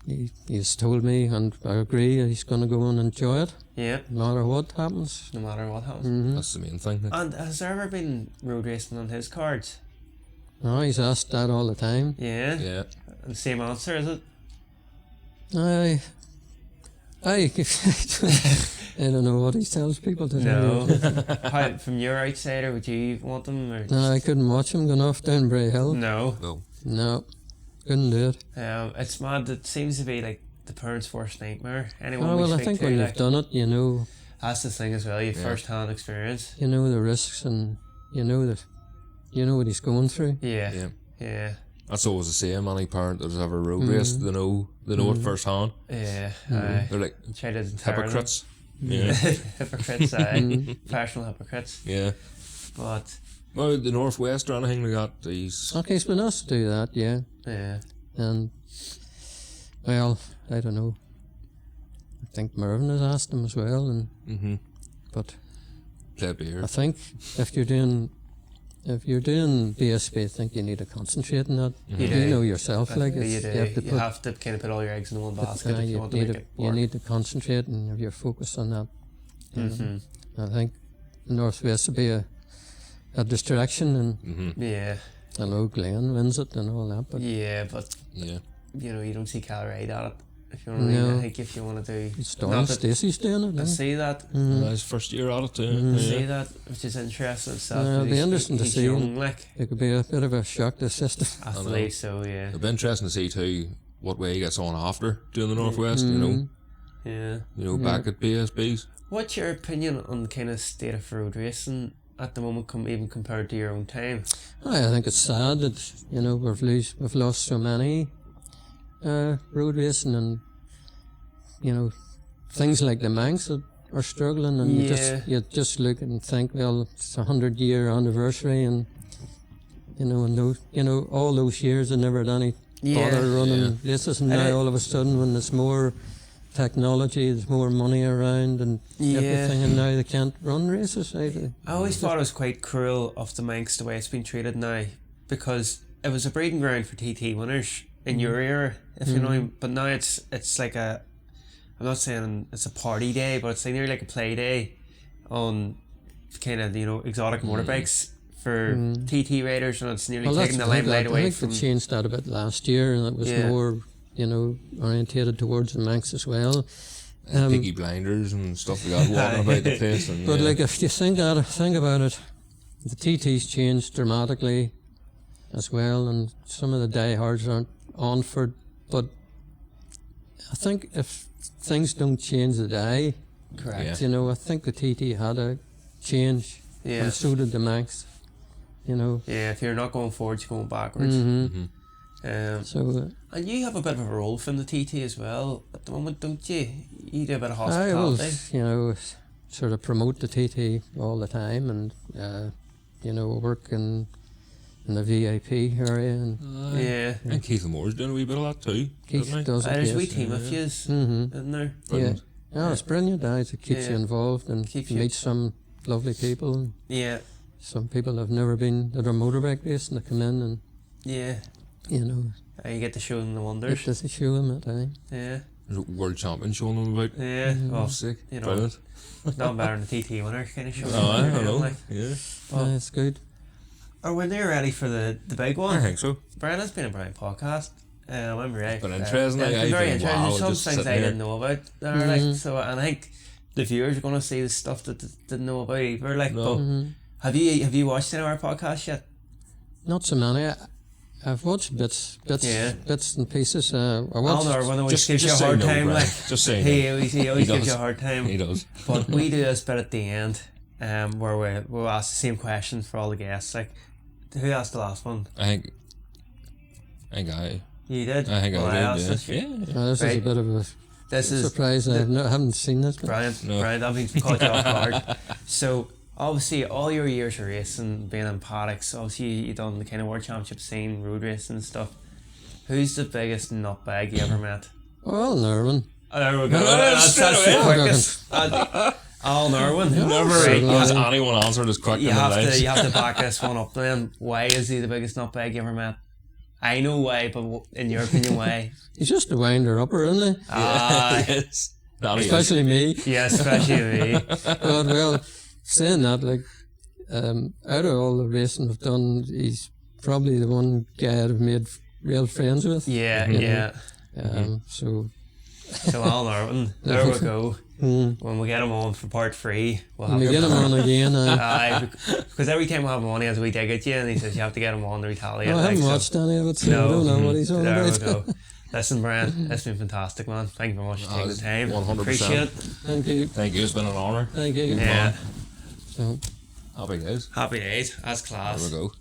he's told me, and I agree, he's going to go and enjoy it. Yeah. No matter what happens. That's the main thing. And has there ever been road racing on his cards? No, he's asked that all the time. Yeah. And the same answer, is it? I don't know what he tells people to do. How, from your outsider, would you want them? Or no, I couldn't watch him going off down Bray Hill. No, couldn't do it. It's mad. It seems to be like the parents' worst nightmare. Anyone I think when you've done it, that's the thing as well. You first-hand experience. You know the risks, and you know what he's going through. Yeah. That's always the same. Any parent that's ever road raced, they know it firsthand. Yeah, they're like hypocrites. Yeah, hypocrites. Professional hypocrites. Yeah, but the Northwest or anything like that. These okay, it's been us to do that. Yeah. And well, I don't know. I think Mervyn has asked them as well, and but play beer. I think if you're doing BSB, I think you need to concentrate on that. You know yourself, like you have to kind of put all your eggs in one basket if you want to make it work. You need to concentrate and have your focus on that. I think the Northwest will be a distraction, and I know Glenn wins it and all that, but you don't see Cal Reid at it. If you want to, I think if you want to do, Storm Stacey's doing it. I see that. His first year at it too. I see that, which is interesting itself. It'll be interesting to see. Young, like. It could be a bit of a shock to the system. I believe so. Yeah. It'll be interesting to see too what way he gets on after doing the Northwest. You know, back at BSBs. What's your opinion on the kind of state of road racing at the moment, even compared to your own time? I think it's sad that we've lost so many road racing, and things like the Manx are struggling, and you just look and think, well, it's 100-year anniversary, and all those years they never had any bother running races, and now all of a sudden when there's more technology, there's more money around and everything, and now they can't run races. I always thought it was quite cruel of the Manx the way it's been treated now, because it was a breeding ground for TT winners in your era, if you know, but now it's like I'm not saying it's a party day, but it's like nearly like a play day on kind of exotic motorbikes for TT riders, and it's nearly taking the limelight away from. I think they changed that a bit last year, and it was more orientated towards the Manx as well. Piggy blinders and stuff like that walking about the place. And, but like if you think about it, the TT's changed dramatically as well, and some of the diehards aren't on for it, but I think if things don't change the die, correct. I think the TT had a change, and so did the Manx. If you're not going forward, you're going backwards. And you have a bit of a role from the TT as well at the moment, don't you? You do a bit of hospitality. I will, sort of promote the TT all the time, and work in the VIP area, and and Keith Moore's doing a wee bit of that too. Keith does it. There's a wee team of yous in there. Brilliant. It's brilliant. It keeps you involved and meet some lovely people. Some people have never been that are motorbike racing to come in, and you get to show them the wonders. Get to show them it. World champion showing them about. Well, sick. Brilliant. Not better than the TT winner kind of show. I know. It's good. Or when they're ready for the big one. I think so. Brian, it's been a brilliant podcast. I'm ready. But interesting. It's been very interesting. Wow, There's some things I didn't know about there, so, and I think the viewers are going to see the stuff that they didn't know about either. But have you watched any of our podcasts yet? Not so many. I've watched bits and pieces. I watched. One always gives you a hard time. Just saying. He always gives you a hard time. He does. But we do this bit at the end, where we'll ask the same question for all the guests. Like, who asked the last one? I think I. You did? I think I did, this is a bit of a surprise. I haven't seen this. Brian, I've been caught you off guard. So, obviously, all your years of racing, being in paddocks, obviously you've done the kind of world championship scene, road racing and stuff. Who's the biggest nutbag you ever met? Well, Nerwin. There we go. That's the quickest. Alan Irwin. Never has anyone answered as quick. You have to back this one up then. Why is he the biggest nutbag you ever met? I know why, but in your opinion, why? He's just a winder-upper, isn't he? Yes. Especially me. Yeah, especially me. Well, saying that, out of all the racing I've done, he's probably the one guy I've made real friends with. So Alan Irwin, there we go. When we get him on for part 3, we'll have get him on again. Because every time we have him on, he has a wee dig at you, and he says you have to get him on to retaliate. I haven't watched any of it, so I don't know what he's on about. There we go. Listen, Brian, it's been fantastic, man. Thank you very much for taking the time. 100%. Appreciate it. Thank you. Thank you. It's been an honour. Thank you. Yeah. So, happy days. Happy days. That's class. There we go.